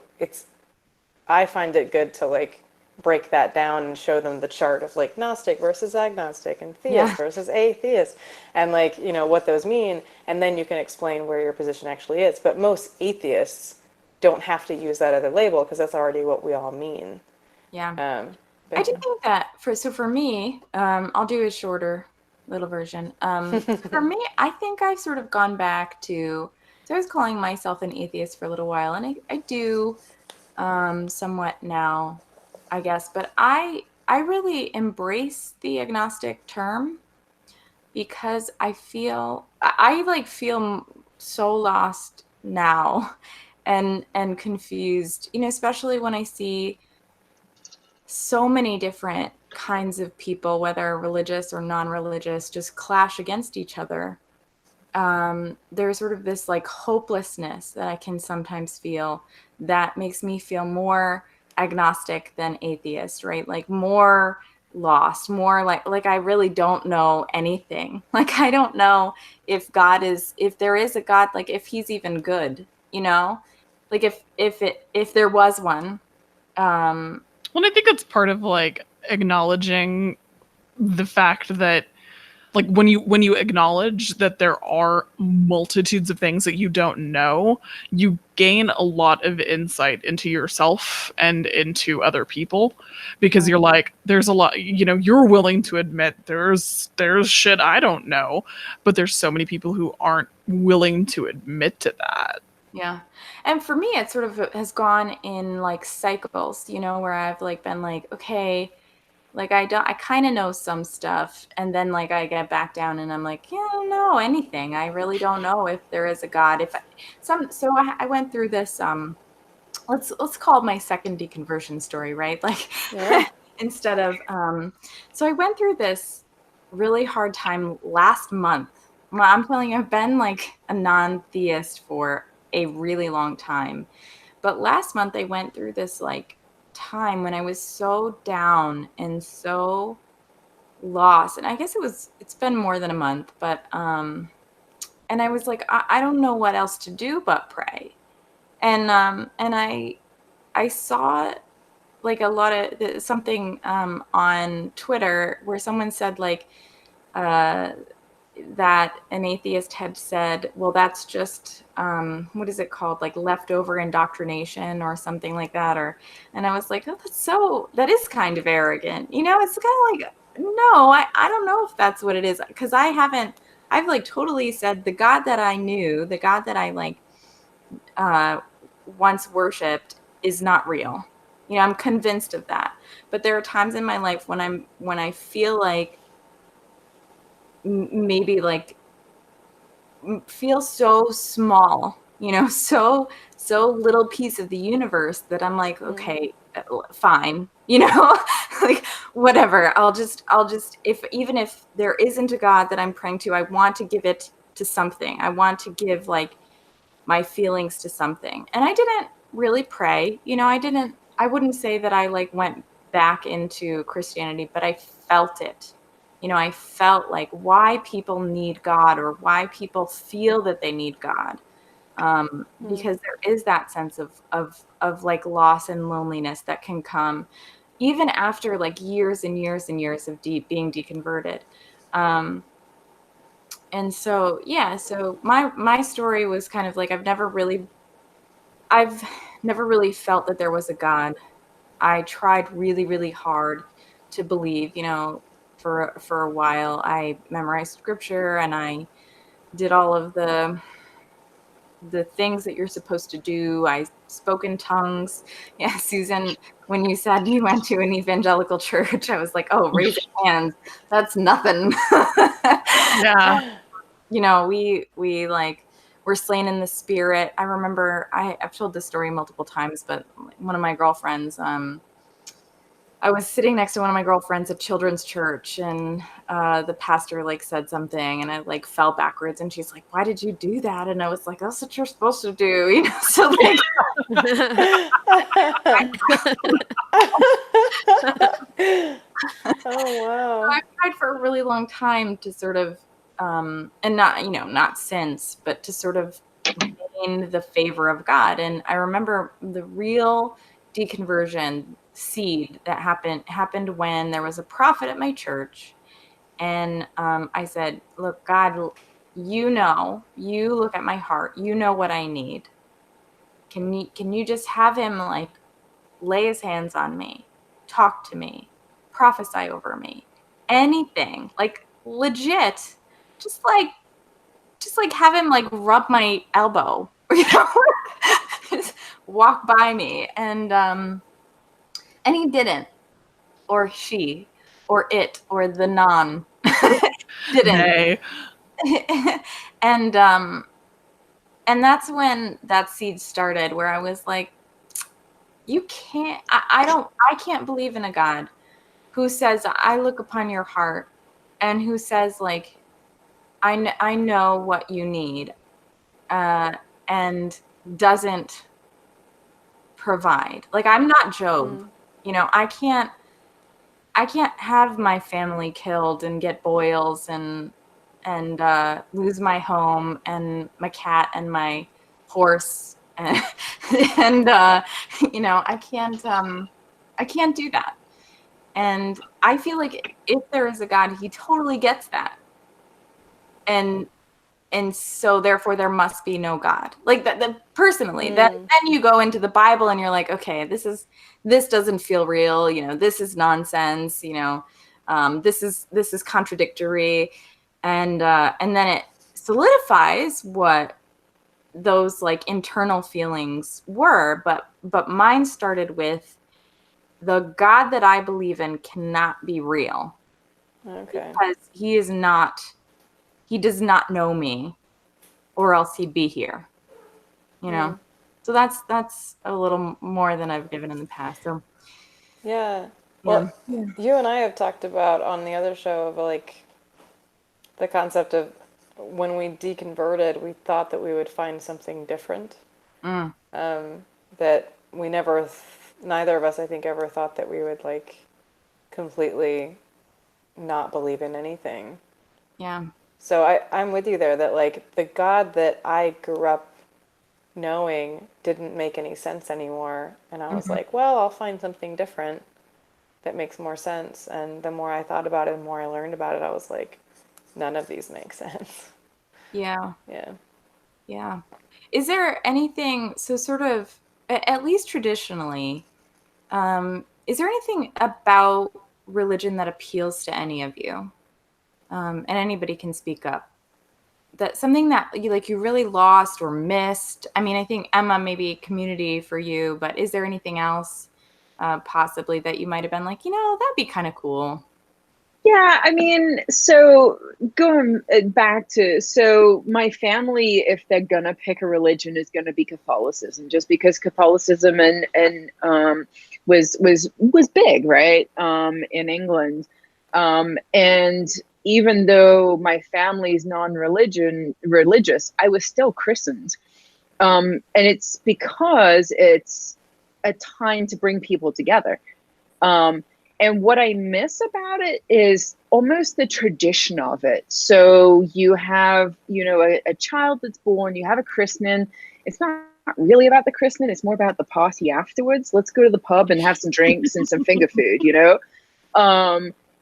I find it good to like break that down and show them the chart of like Gnostic versus agnostic and theist versus atheist and like, what those mean. And then you can explain where your position actually is. But most atheists don't have to use that other label because that's already what we all mean. Yeah. I do think that for me, I'll do a shorter little version. For me, I think I've sort of gone back to, so I was calling myself an atheist for a little while, and I do somewhat now, I guess, but I really embrace the agnostic term because I feel so lost now and confused, especially when I see so many different kinds of people, whether religious or non-religious, just clash against each other. There's sort of this like hopelessness that I can sometimes feel that makes me feel more agnostic than atheist, right? Like more lost, more like I really don't know anything. Like I don't know if there is a God, like if he's even good, like if there was one. Well, I think it's part of like acknowledging the fact that like when you acknowledge that there are multitudes of things that you don't know, you gain a lot of insight into yourself and into other people because you're like, there's a lot, you're willing to admit there's shit I don't know, but there's so many people who aren't willing to admit to that. Yeah. And for me, it sort of has gone in like cycles, where I've like been like, okay, Like I kind of know some stuff, and then like I get back down and I'm like, yeah, I don't know anything. I really don't know if there is a God. I went through this let's call it my second deconversion story, right? Like Yeah. instead of so I went through this really hard time last month. I'm telling you, I've been like a non-theist for a really long time. But last month I went through this like time when I was so down and so lost. And I guess it's been more than a month, but and I was like, I don't know what else to do but pray. And I saw like a lot of something on Twitter where someone said like uh that an atheist had said, well, that's just what is it called, like leftover indoctrination or something like that, or and I was like, oh, that is kind of arrogant, it's kind of like, no, I don't know if that's what it is, because I've like totally said the God that I knew, the God that I like once worshipped is not real. I'm convinced of that. But there are times in my life when I feel like maybe like feel so small, so little piece of the universe that I'm like, okay, fine, like whatever. I'll just even if there isn't a God that I'm praying to, I want to give it to something. I want to give like my feelings to something. And I didn't really pray. I wouldn't say that I like went back into Christianity, but I felt it. I felt like why people need God, or why people feel that they need God. Because there is that sense of like loss and loneliness that can come even after like years and years and years of being deconverted. And so, yeah, so my story was kind of like I've never really felt that there was a God. I tried really, really hard to believe, for a while. I memorized scripture and I did all of the things that you're supposed to do. I spoke in tongues. Yeah, Susan, when you said you went to an evangelical church, I was like, oh, raise your hands. That's nothing. Yeah. We like were slain in the spirit. I remember I've told this story multiple times, but one of my girlfriends, I was sitting next to one of my girlfriends at children's church, and the pastor like said something, and I like fell backwards, and she's like, "Why did you do that?" And I was like, "That's what you're supposed to do," So like, Oh wow. I've tried for a really long time to sort of, and not since, but to sort of gain the favor of God. And I remember the real deconversion seed that happened when there was a prophet at my church, and I said, "Look, God, you look at my heart, you know what I need. Can you just have him like lay his hands on me, talk to me, prophesy over me, anything, like legit, just like have him like rub my elbow, just walk by me." And he didn't, or she, or it, or the non didn't. Hey. and that's when that seed started, where I was like, you can't, I can't believe in a God who says, I look upon your heart, and who says like, I know what you need, and doesn't provide. Like, I'm not Job. I can't have my family killed and get boils and lose my home and my cat and my horse and I can't do that. And I feel like if there is a God, he totally gets that. And so therefore there must be no God. Like that personally. Then you go into the Bible and you're like, okay, this doesn't feel real, this is nonsense, this is contradictory. And then it solidifies what those like internal feelings were, but mine started with the God that I believe in cannot be real. Okay. Because he does not know me, or else he'd be here. You know? So that's a little more than I've given in the past. So Yeah. yeah. Well, you and I have talked about on the other show of like the concept of when we deconverted, we thought that we would find something different. Mm. That we never, neither of us, I think, ever thought that we would like completely not believe in anything. Yeah. So I'm with you there that like the God that I grew up knowing didn't make any sense anymore. And I was like, well, I'll find something different that makes more sense. And the more I thought about it, the more I learned about it, I was like, none of these make sense. Yeah. Yeah. Yeah. Is there anything, so sort of, at least traditionally, is there anything about religion that appeals to any of you? And anybody can speak up. That something that you really lost or missed. I mean, I think Emma, maybe community for you, but is there anything else possibly that you might have been like, that'd be kind of cool? Yeah, I mean, so going back to, so my family, if they're gonna pick a religion, is gonna be Catholicism, just because Catholicism and was big, right, in England, and even though my family's religious, I was still christened, and it's because it's a time to bring people together. And what I miss about it is almost the tradition of it. So you have, a child that's born, you have a christening. It's not really about the christening, it's more about the party afterwards. Let's go to the pub and have some drinks and some finger food,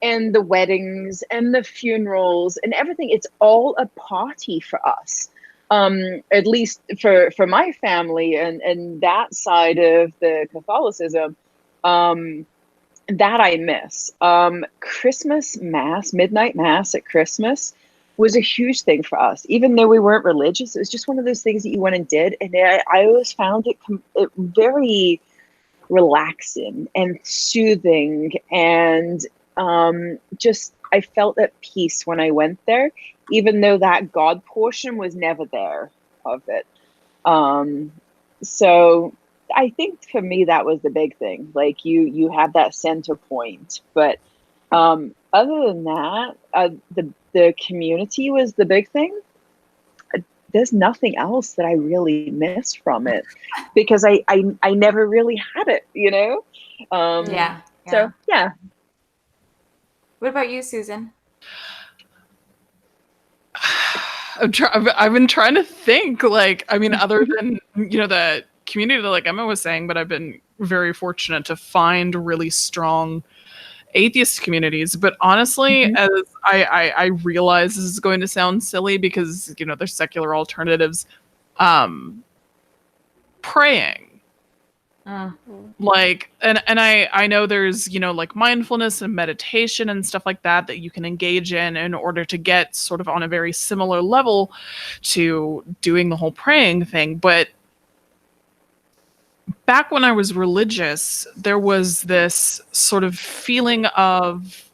and the weddings and the funerals and everything. It's all a party for us. At least for my family and that side of the Catholicism. That I miss. Christmas Mass, midnight Mass at Christmas was a huge thing for us. Even though we weren't religious, it was just one of those things that you went and did. And I always found it very relaxing and soothing. And just, I felt at peace when I went there, even though that God portion was never there of it. So I think for me that was the big thing. Like you had that center point, but other than that, the community was the big thing. There's nothing else that I really missed from it because I never really had it, Yeah. So yeah. What about you, Susan? I've been trying to think, other than, the community that like Emma was saying, but I've been very fortunate to find really strong atheist communities. But honestly, as I realize this is going to sound silly because, there's secular alternatives, praying. And I know there's, like mindfulness and meditation and stuff like that you can engage in order to get sort of on a very similar level to doing the whole praying thing. But back when I was religious, there was this sort of feeling of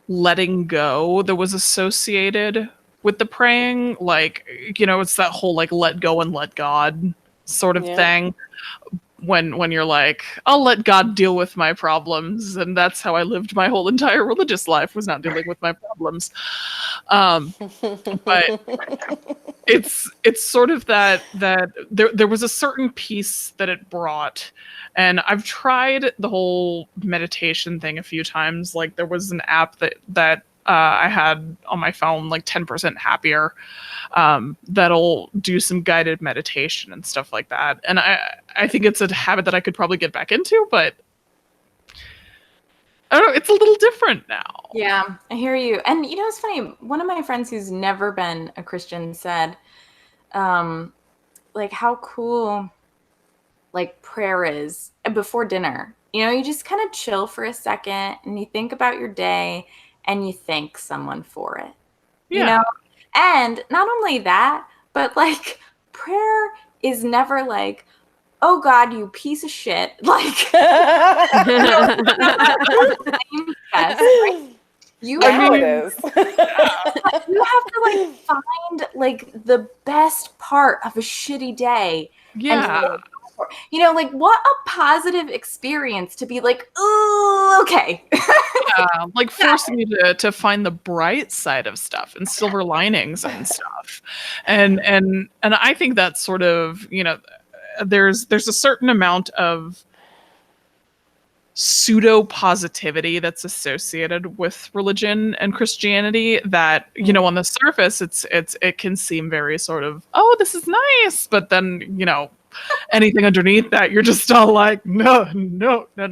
letting go that was associated with the praying. It's that whole let go and let God sort of thing. When you're like, I'll let God deal with my problems. And that's how I lived my whole entire religious life, was not dealing with my problems. But it's sort of that there was a certain peace that it brought. And I've tried the whole meditation thing a few times. Like there was an app that I had on my phone, like 10% happier, that'll do some guided meditation and stuff like that. And I think it's a habit that I could probably get back into, but I don't know, it's a little different now. Yeah, I hear you. And it's funny, one of my friends who's never been a Christian said, how cool prayer is before dinner. You just kind of chill for a second and you think about your day and you thank someone for it. Yeah. And not only that, but prayer is never oh God, you piece of shit. Like, yes, right? You Now have, it is. you have to like find like the best part of a shitty day and Yeah. like what a positive experience to be like, oh, okay. Yeah, like forcing you to find the bright side of stuff and silver linings and stuff. And I think that's sort of, there's a certain amount of pseudo positivity that's associated with religion and Christianity that, on the surface it can seem very sort of, oh, this is nice, but then, anything underneath that, you're just all like, no. Yeah,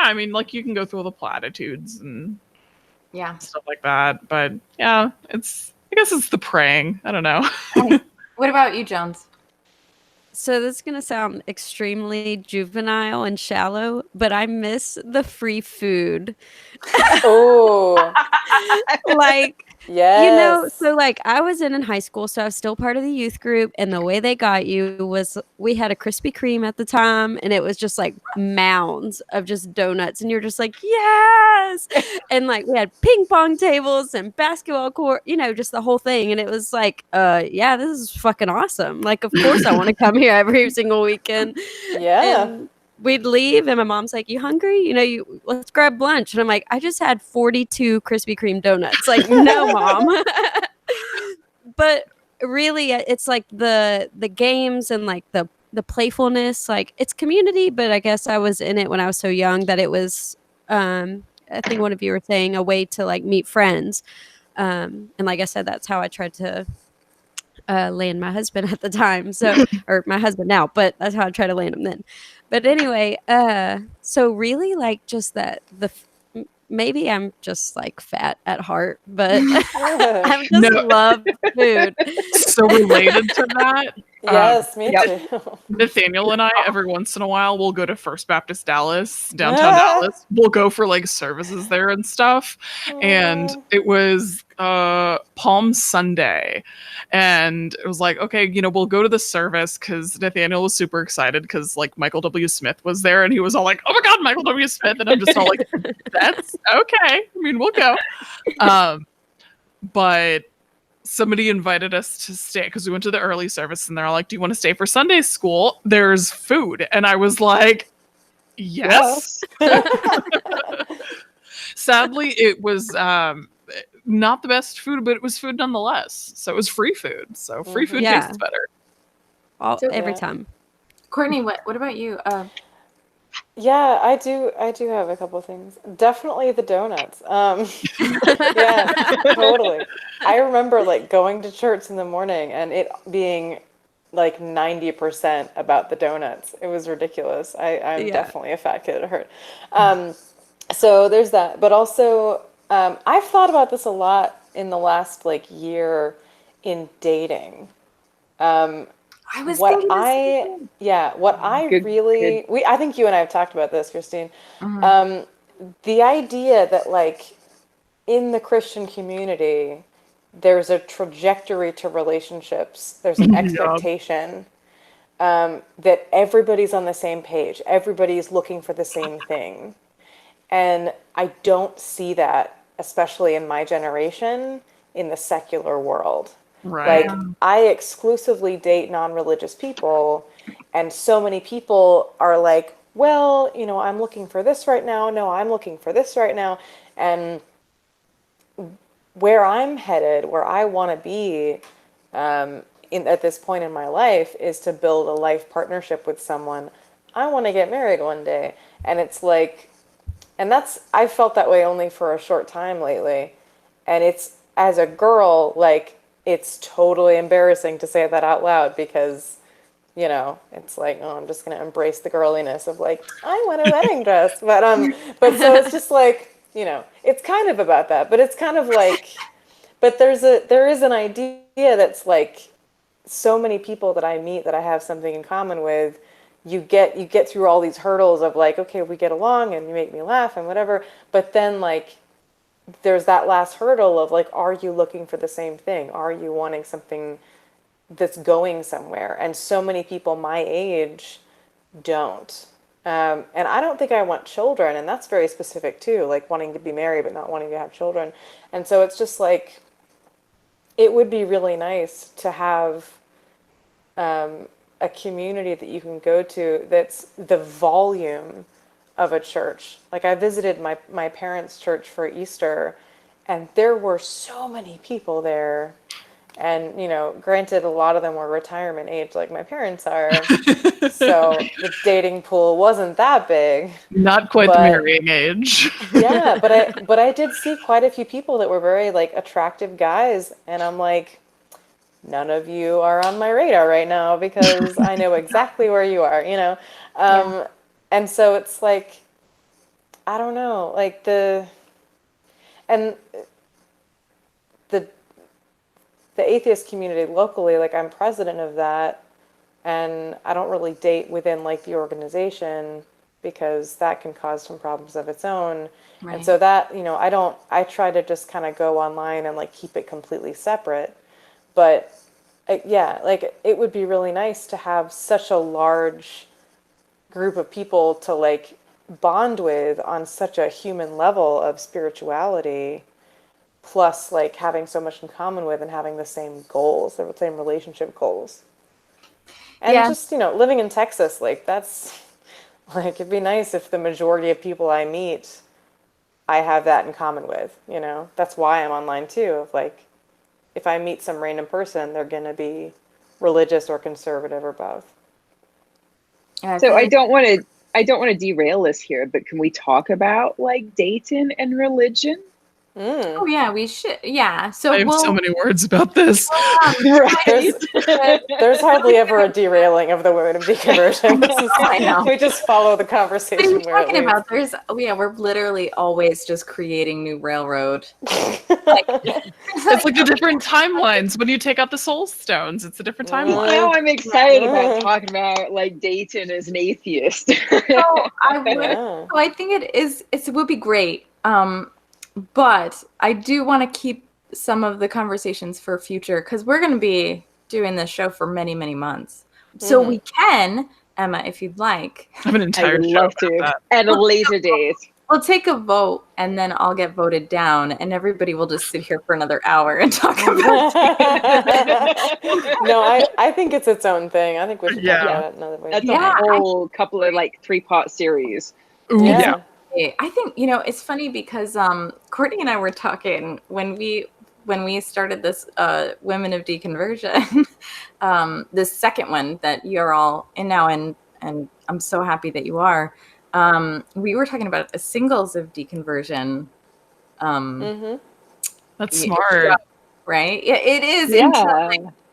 I mean, like, you can go through all the platitudes and Yeah. stuff like that, but yeah, I guess it's the praying. I don't know. What about you, Jones? So this is going to sound extremely juvenile and shallow, but I miss the free food. Oh, Like, yes. so like I was in high school, so I was still part of the youth group, and the way they got you was we had a Krispy Kreme at the time, and it was just like mounds of just donuts, and you're just like, yes. And like we had ping pong tables and basketball court, just the whole thing. And it was like, yeah, this is fucking awesome. Like, of course I want to come here every single weekend. Yeah. And we'd leave and my mom's like, you hungry? Let's grab lunch. And I'm like, I just had 42 Krispy Kreme donuts. Like, no, mom. But really, it's like the games and like the playfulness, like it's community, but I guess I was in it when I was so young that it was, I think one of you were saying, a way to like meet friends. And like I said, that's how I tried to land my husband at the time. So, or my husband now, but that's how I tried to land him then. But anyway, so really like just that maybe I'm just like fat at heart, but I just love food. So related to that. Yes, me too. Nathaniel and I, every once in a while, will go to First Baptist Dallas, downtown Dallas. We'll go for like services there and stuff. And it was Palm Sunday. And it was like, okay, we'll go to the service because Nathaniel was super excited because like Michael W. Smith was there. And he was all like, oh my God, Michael W. Smith. And I'm just all like, that's okay. I mean, we'll go. But somebody invited us to stay because we went to the early service and they're like, do you want to stay for Sunday school? There's food. And I was like, yes. Sadly, it was not the best food, but it was food nonetheless. So it was free food. So free food tastes better. Every time. Courtney, what about you? Yeah, I do have a couple things. Definitely the donuts. Yeah, totally. I remember like going to church in the morning and it being like 90% about the donuts. It was ridiculous. I'm definitely a fat kid at heart. So there's that. But also, I've thought about this a lot in the last like year in dating. I was thinking I think you and I have talked about this, Christine. The idea that like in the Christian community, there's a trajectory to relationships. There's an expectation that everybody's on the same page. Everybody's looking for the same thing. And I don't see that, especially in my generation, in the secular world. Right. Like, I exclusively date non-religious people, and so many people are like, well, I'm looking for this right now. No, I'm looking for this right now. And where I'm headed, where I want to be at this point in my life is to build a life partnership with someone. I want to get married one day. And it's like, I've felt that way only for a short time lately. And it's, as a girl, like, it's totally embarrassing to say that out loud because, it's like, oh, I'm just going to embrace the girliness of like, I want a wedding dress. But so it's just like, it's kind of about that, but it's kind of like, but there is an idea that's like so many people that I meet that I have something in common with, you get through all these hurdles of like, okay, we get along and you make me laugh and whatever. But then like, there's that last hurdle of like, are you looking for the same thing? Are you wanting something that's going somewhere, and so many people my age don't. And I don't think I want children, and that's very specific too, like wanting to be married but not wanting to have children. And so it's just like, it would be really nice to have a community that you can go to that's the volume of a church. Like, I visited my parents' church for Easter, and there were so many people there. And, granted, a lot of them were retirement age like my parents are. So the dating pool wasn't that big. Not quite the marrying age. Yeah, but I did see quite a few people that were very like attractive guys, and I'm like, none of you are on my radar right now because I know exactly where you are, And so it's like, I don't know, like the atheist community locally, like, I'm president of that, and I don't really date within like the organization because that can cause some problems of its own. Right. And so that, I try to just kind of go online and like keep it completely separate. But yeah, like, it would be really nice to have such a large group of people to like bond with on such a human level of spirituality, plus like having so much in common with and having the same goals, the same relationship goals. And just, living in Texas, like, that's like, it'd be nice if the majority of people I meet, I have that in common with, That's why I'm online too. Like, if I meet some random person, they're going to be religious or conservative or both. So I don't want to derail us here, but can we talk about like dating and religion? Oh yeah, we should. Yeah. So I have so many words about this. Right. There's hardly ever a derailing of the Women of Deconversion. I know. We just follow the conversation We're where it talking leads. about we're literally always just creating new railroad. It's like the different timelines when you take out the soul stones. It's a different timeline. Now I'm excited about talking about like dating as an atheist. So I think it would be great. But I do want to keep some of the conversations for future, because we're going to be doing this show for many, many months. So we can, Emma, if you'd like. I have an entire I would show love to at a later date. We'll take a vote, and then I'll get voted down, and everybody will just sit here for another hour and talk about it. No, I think it's its own thing. I think we should talk about it another way. That's a whole couple of like 3-part series. Ooh, Yeah. I think, it's funny because Courtney and I were talking when we started this Women of Deconversion, this second one that you're all in now, and I'm so happy that you are. We were talking about the singles of deconversion. That's smart. Right? Yeah, it is. Yeah.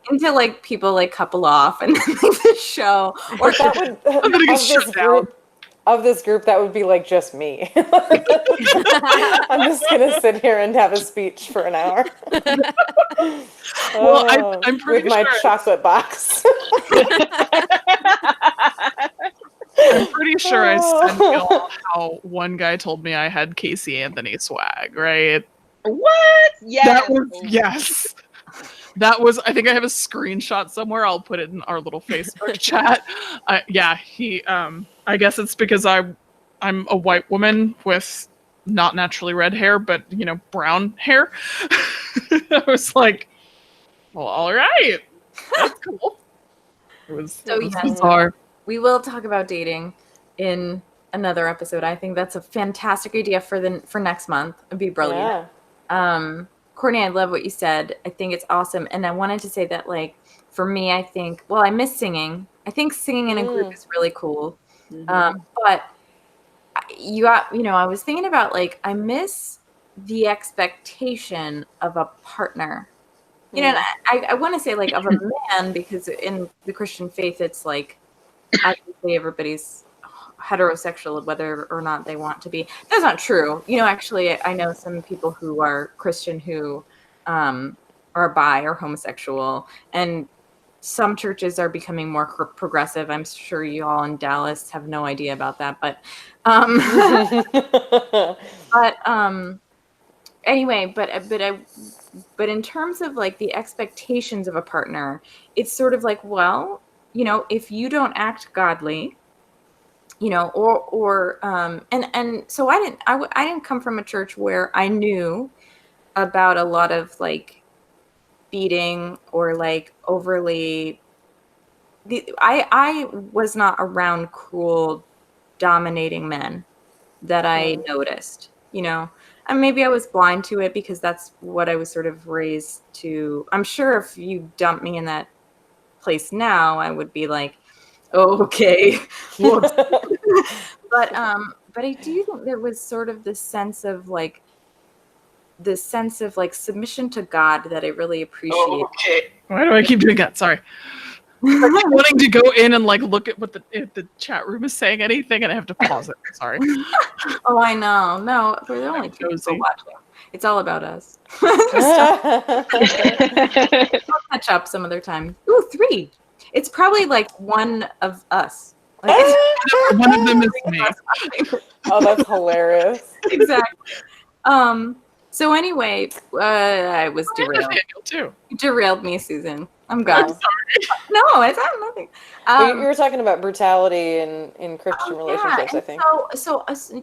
Until like people like couple off and then leave the show. Or that would of this group, that would be like just me. I'm just gonna sit here and have a speech for an hour. Well, I'm pretty with my chocolate box. I'm pretty sure I sent y'all how one guy told me I had Casey Anthony swag, right? What? Yes. Yes. That was, I think I have a screenshot somewhere. I'll put it in our little Facebook chat. I guess it's because I'm a white woman with not naturally red hair, but, brown hair. I was like, well, all right. That's cool. It was bizarre. We will talk about dating in another episode. I think that's a fantastic idea for next month. It'd be brilliant. Yeah. Courtney, I love what you said. I think it's awesome. And I wanted to say that, like, for me, I think, I miss singing. I think singing in a group is really cool. But I was thinking about, like, I miss the expectation of a partner. And I want to say, like, of a man, because in the Christian faith, it's like, obviously everybody's heterosexual, whether or not they want to be. That's not true. Actually, I know some people who are Christian who are bi or homosexual, and some churches are becoming more progressive. I'm sure you all in Dallas have no idea about that, but anyway, but but in terms of like the expectations of a partner, it's sort of like, well, if you don't act godly, and so I didn't come from a church where I knew about a lot of like beating or like overly I was not around cruel, dominating men that I noticed, and maybe I was blind to it because that's what I was sort of raised to. I'm sure if you dump me in that place now, I would be like, oh, okay. Whoops. But I do think there was sort of this sense of like submission to God that I really appreciate. Oh, okay. Why do I keep doing that? Sorry. I keep wanting to go in and like look at what if the chat room is saying anything, and I have to pause it. Sorry. Oh, I know. No, we're only two people watching. It's all about us. I'll catch up some other time. Ooh, 3. It's probably like one of us. Like one of them is me. Oh, that's hilarious. Exactly. So anyway, I was derailed. Daniel too. You derailed me, Susan. I'm gone. I'm sorry. No, it's not nothing. You were talking about brutality in Christian relationships, I think.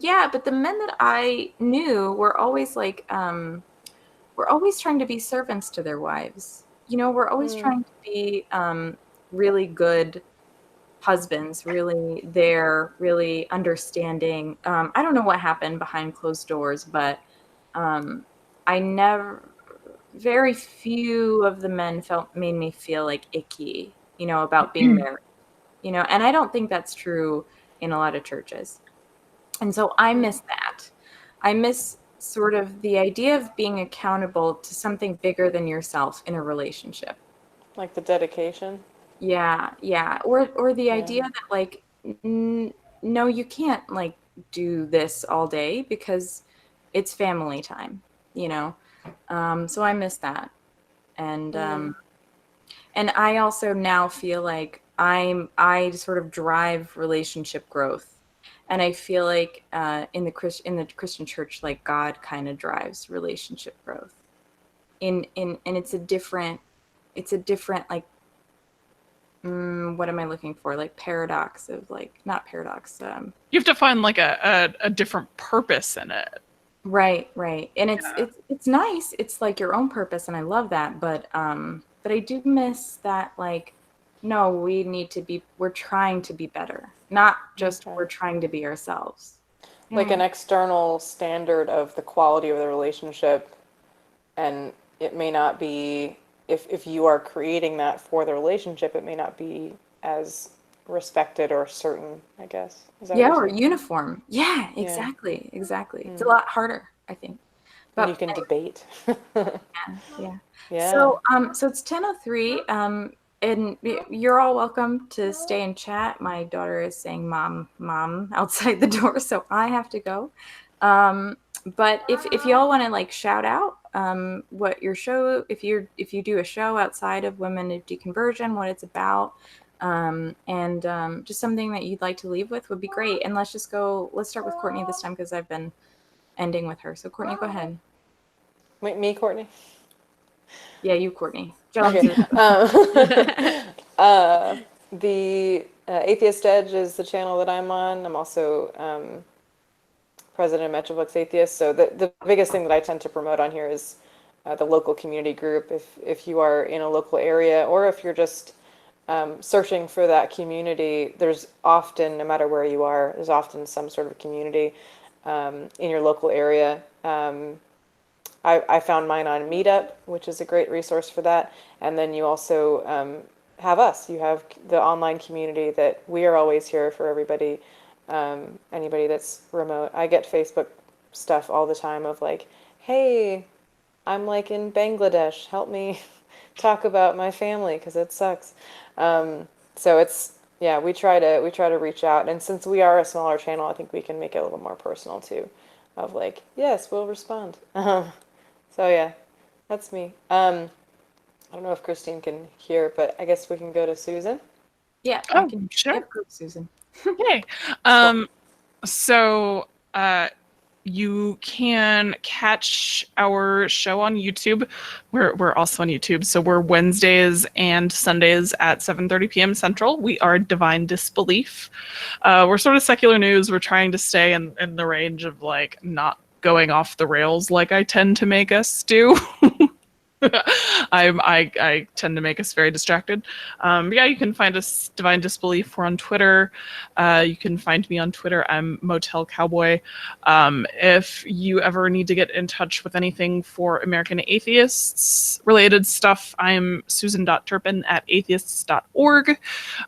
Yeah, but the men that I knew were always like, we're always trying to be servants to their wives. We're always trying to be really good husbands, really there, really understanding. I don't know what happened behind closed doors, but very few of the men made me feel like icky, about being married, and I don't think that's true in a lot of churches. And so I miss that. I miss sort of the idea of being accountable to something bigger than yourself in a relationship. Like the dedication? Yeah. Or the idea that like, no, you can't like do this all day because it's family time, so I miss that. And I also now feel like I sort of drive relationship growth. And I feel like in the Christian church, like God kind of drives relationship growth. And it's a different like, what am I looking for? Like paradox of like, not paradox. You have to find like a different purpose in it. Right. And it's nice. It's like your own purpose, and I love that. But I do miss that, like, no, we're trying to be better. Not just we're trying to be ourselves. Like an external standard of the quality of the relationship, and it may not be, if you are creating that for the relationship, it may not be as respected or certain, I guess. Is that or uniform. Yeah, exactly. It's a lot harder, I think. But you can debate. Yeah. Yeah. So it's 10:03. And you're all welcome to stay and chat. My daughter is saying mom outside the door, so I have to go. But if y'all want to like shout out what your show, if you do a show outside of Women of Deconversion, what it's about, and just something that you'd like to leave with would be great. And let's start with Courtney this time because I've been ending with her. So Courtney, go ahead. Wait, me, Courtney? Yeah, you, Courtney. Okay. The Atheist Edge is the channel that I'm on. I'm also president of Metroflix Atheist. So the biggest thing that I tend to promote on here is the local community group. If you are in a local area, or if you're just searching for that community, there's often, no matter where you are, there's often some sort of community in your local area. I found mine on Meetup, which is a great resource for that. And then you also have us. You have the online community that we are always here for everybody, anybody that's remote. I get Facebook stuff all the time of like, hey, I'm like in Bangladesh. Help me talk about my family because it sucks. So it's, yeah, we try to reach out. And since we are a smaller channel, I think we can make it a little more personal too, of like, yes, we'll respond. So yeah, that's me. I don't know if Christine can hear, but I guess we can go to Susan. Yeah, I can. Sure. Yep, go, Susan. Yay. So you can catch our show on YouTube. We're also on YouTube, so we're Wednesdays and Sundays at 7:30 p.m. Central. We are Divine Disbelief. We're sort of secular news. We're trying to stay in the range of like not going off the rails like I tend to make us do. I tend to make us very distracted. Yeah, you can find us Divine Disbelief. We're on Twitter. You can find me on Twitter. I'm Motel Cowboy. If you ever need to get in touch with anything for American Atheists related stuff, I'm susan.turpin@atheists.org.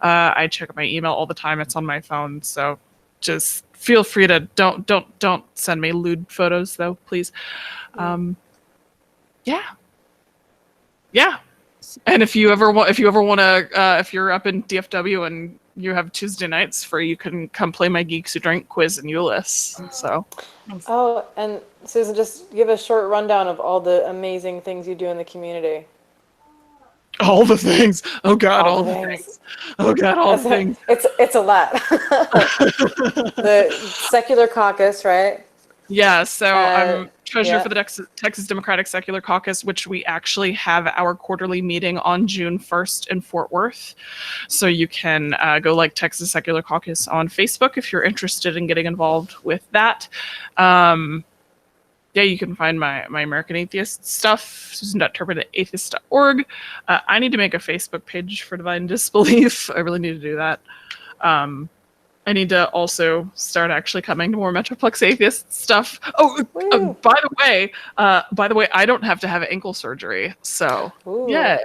I check my email all the time. It's on my phone, so just feel free to don't send me lewd photos though, please. Yeah. And if you ever want to, if you're up in DFW and you have Tuesday nights free, you can come play my Geeks Who Drink quiz in Euless. So. Oh, and Susan, just give a short rundown of all the amazing things you do in the community. All the things. Oh God, all the things. Oh God, all the things. It's a lot. The Secular Caucus, right? Yeah, so I'm treasurer for the Texas Democratic Secular Caucus, which we actually have our quarterly meeting on June 1st in Fort Worth. So you can go like Texas Secular Caucus on Facebook if you're interested in getting involved with that. Yeah, you can find my American Atheist stuff, susan.turpin@atheist.org. I need to make a Facebook page for Divine Disbelief. I really need to do that. I need to also start actually coming to more Metroplex Atheist stuff. Oh, by the way, I don't have to have ankle surgery. So, yay.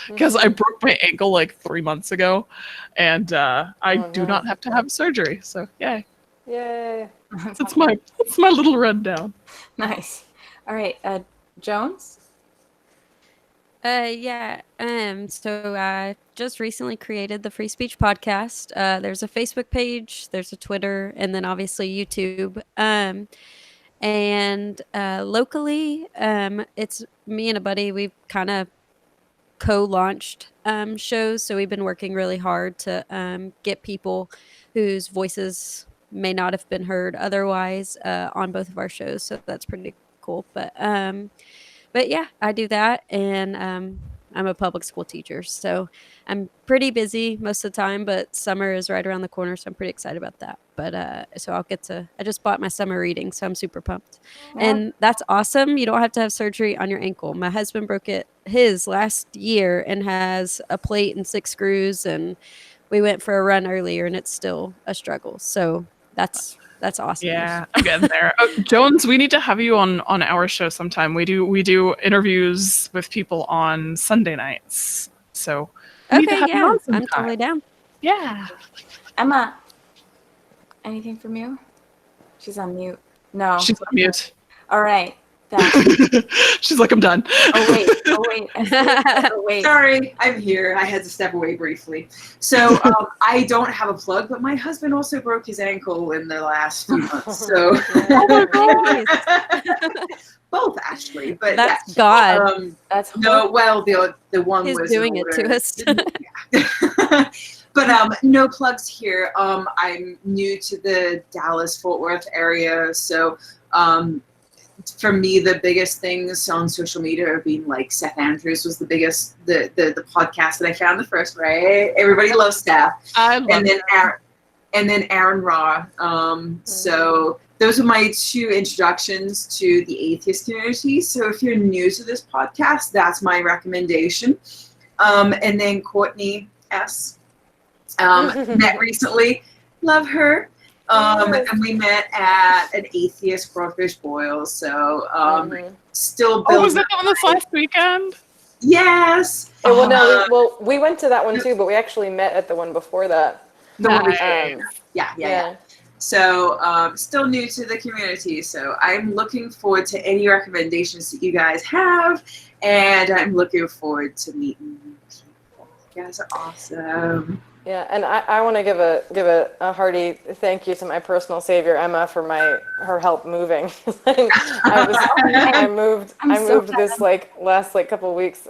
Because I broke my ankle like 3 months ago, and I do not have to have surgery. So, yay. Yay. That's my little rundown. Nice. All right, Jones? Yeah. So I just recently created the Free Speech Podcast. There's a Facebook page, there's a Twitter, and then obviously YouTube. And locally, it's me and a buddy. We've kind of co-launched shows, so we've been working really hard to get people whose voices may not have been heard otherwise on both of our shows. So that's pretty cool. But yeah, I do that, and I'm a public school teacher, so I'm pretty busy most of the time, but summer is right around the corner, so I'm pretty excited about that. But so I just bought my summer reading, so I'm super pumped. Yeah. And that's awesome. You don't have to have surgery on your ankle. My husband broke his last year and has a plate and 6 screws, and we went for a run earlier, and it's still a struggle. So that's awesome. Yeah, I'm getting there. Jones, we need to have you on our show sometime. We do interviews with people on Sunday nights. So okay, yeah, I'm totally down. Yeah. Emma, anything from you? She's on mute. No. She's on mute. All right. She's like, I'm done. Oh wait. Sorry, I'm here. I had to step away briefly. So I don't have a plug, but my husband also broke his ankle in the last few months. So oh my God. Both actually, but that's God. That's no. Well, the one He's was doing older. it to us. Yeah. But no plugs here. I'm new to the Dallas-Fort Worth area, so for me, the biggest things on social media are being like Seth Andrews was the biggest, the podcast that I found the first, right? Everybody loves Seth. I love and then Aaron Ra. So those are my 2 introductions to the atheist community. So if you're new to this podcast, that's my recommendation. And then Courtney S. Met recently. Love her. And we met at an atheist crawfish boil. So still building. Oh, was that on this last weekend? Yes. We went to that one too, but we actually met at the one before that. The one before. Yeah. So still new to the community. So I'm looking forward to any recommendations that you guys have, and I'm looking forward to meeting people. You guys are awesome. Yeah, and I want to give a hearty thank you to my personal savior Emma for her help moving. I moved this last couple of weeks.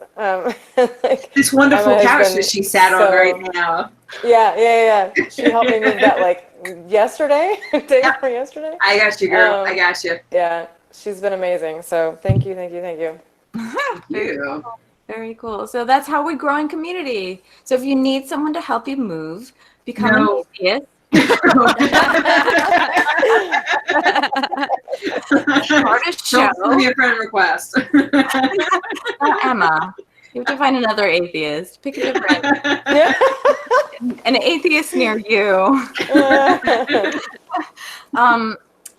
This wonderful couch that she sat on right now. Yeah. She helped me move that yesterday, day before yesterday. I got you, girl. I got you. Yeah, she's been amazing. So thank you, thank you, thank you. Very cool. Very cool. So that's how we grow in community. So if you need someone to help you move, become an atheist. Start a show. Don't send me a friend request. Emma, you have to find another atheist. Pick a different. An atheist near you.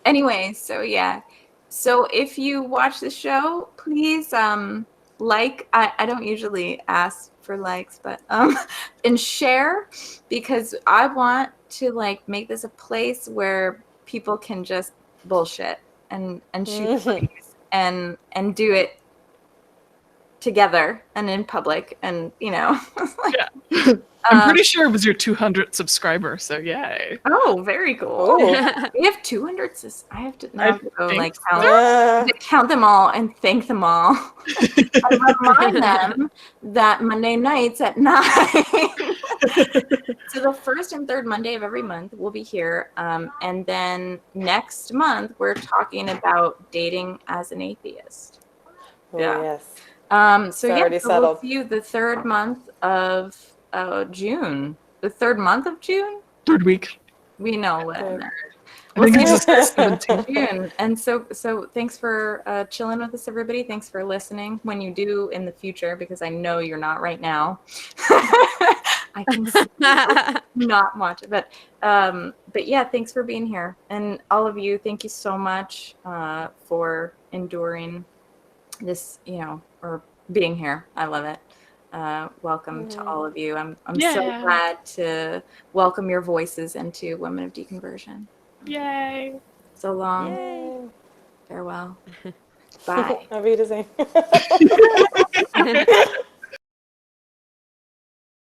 Anyway, so yeah. So if you watch the show, please like. I don't usually ask for likes, but and share, because I want to like make this a place where people can just bullshit and shoot things and do it together and in public, and Yeah. I'm pretty sure it was your 200th subscriber, so yay. Oh, very cool. We have 200. I have to now go like count them all and thank them all. I remind them that Monday nights at 9. So the first and third Monday of every month we'll be here, and then next month we're talking about dating as an atheist. Yes. So we'll see you the third month of June. The third month of June? Third week. We know when. I think it's just 17th. June. And so thanks for chilling with us, everybody. Thanks for listening when you do in the future, because I know you're not right now. I can not watch it. But yeah, thanks for being here. And all of you, thank you so much for enduring this, or being here. I love it. Welcome to all of you. I'm so glad to welcome your voices into Women of Deconversion. Yay. So long. Yay. Farewell. Bye. Auf Wiedersehen.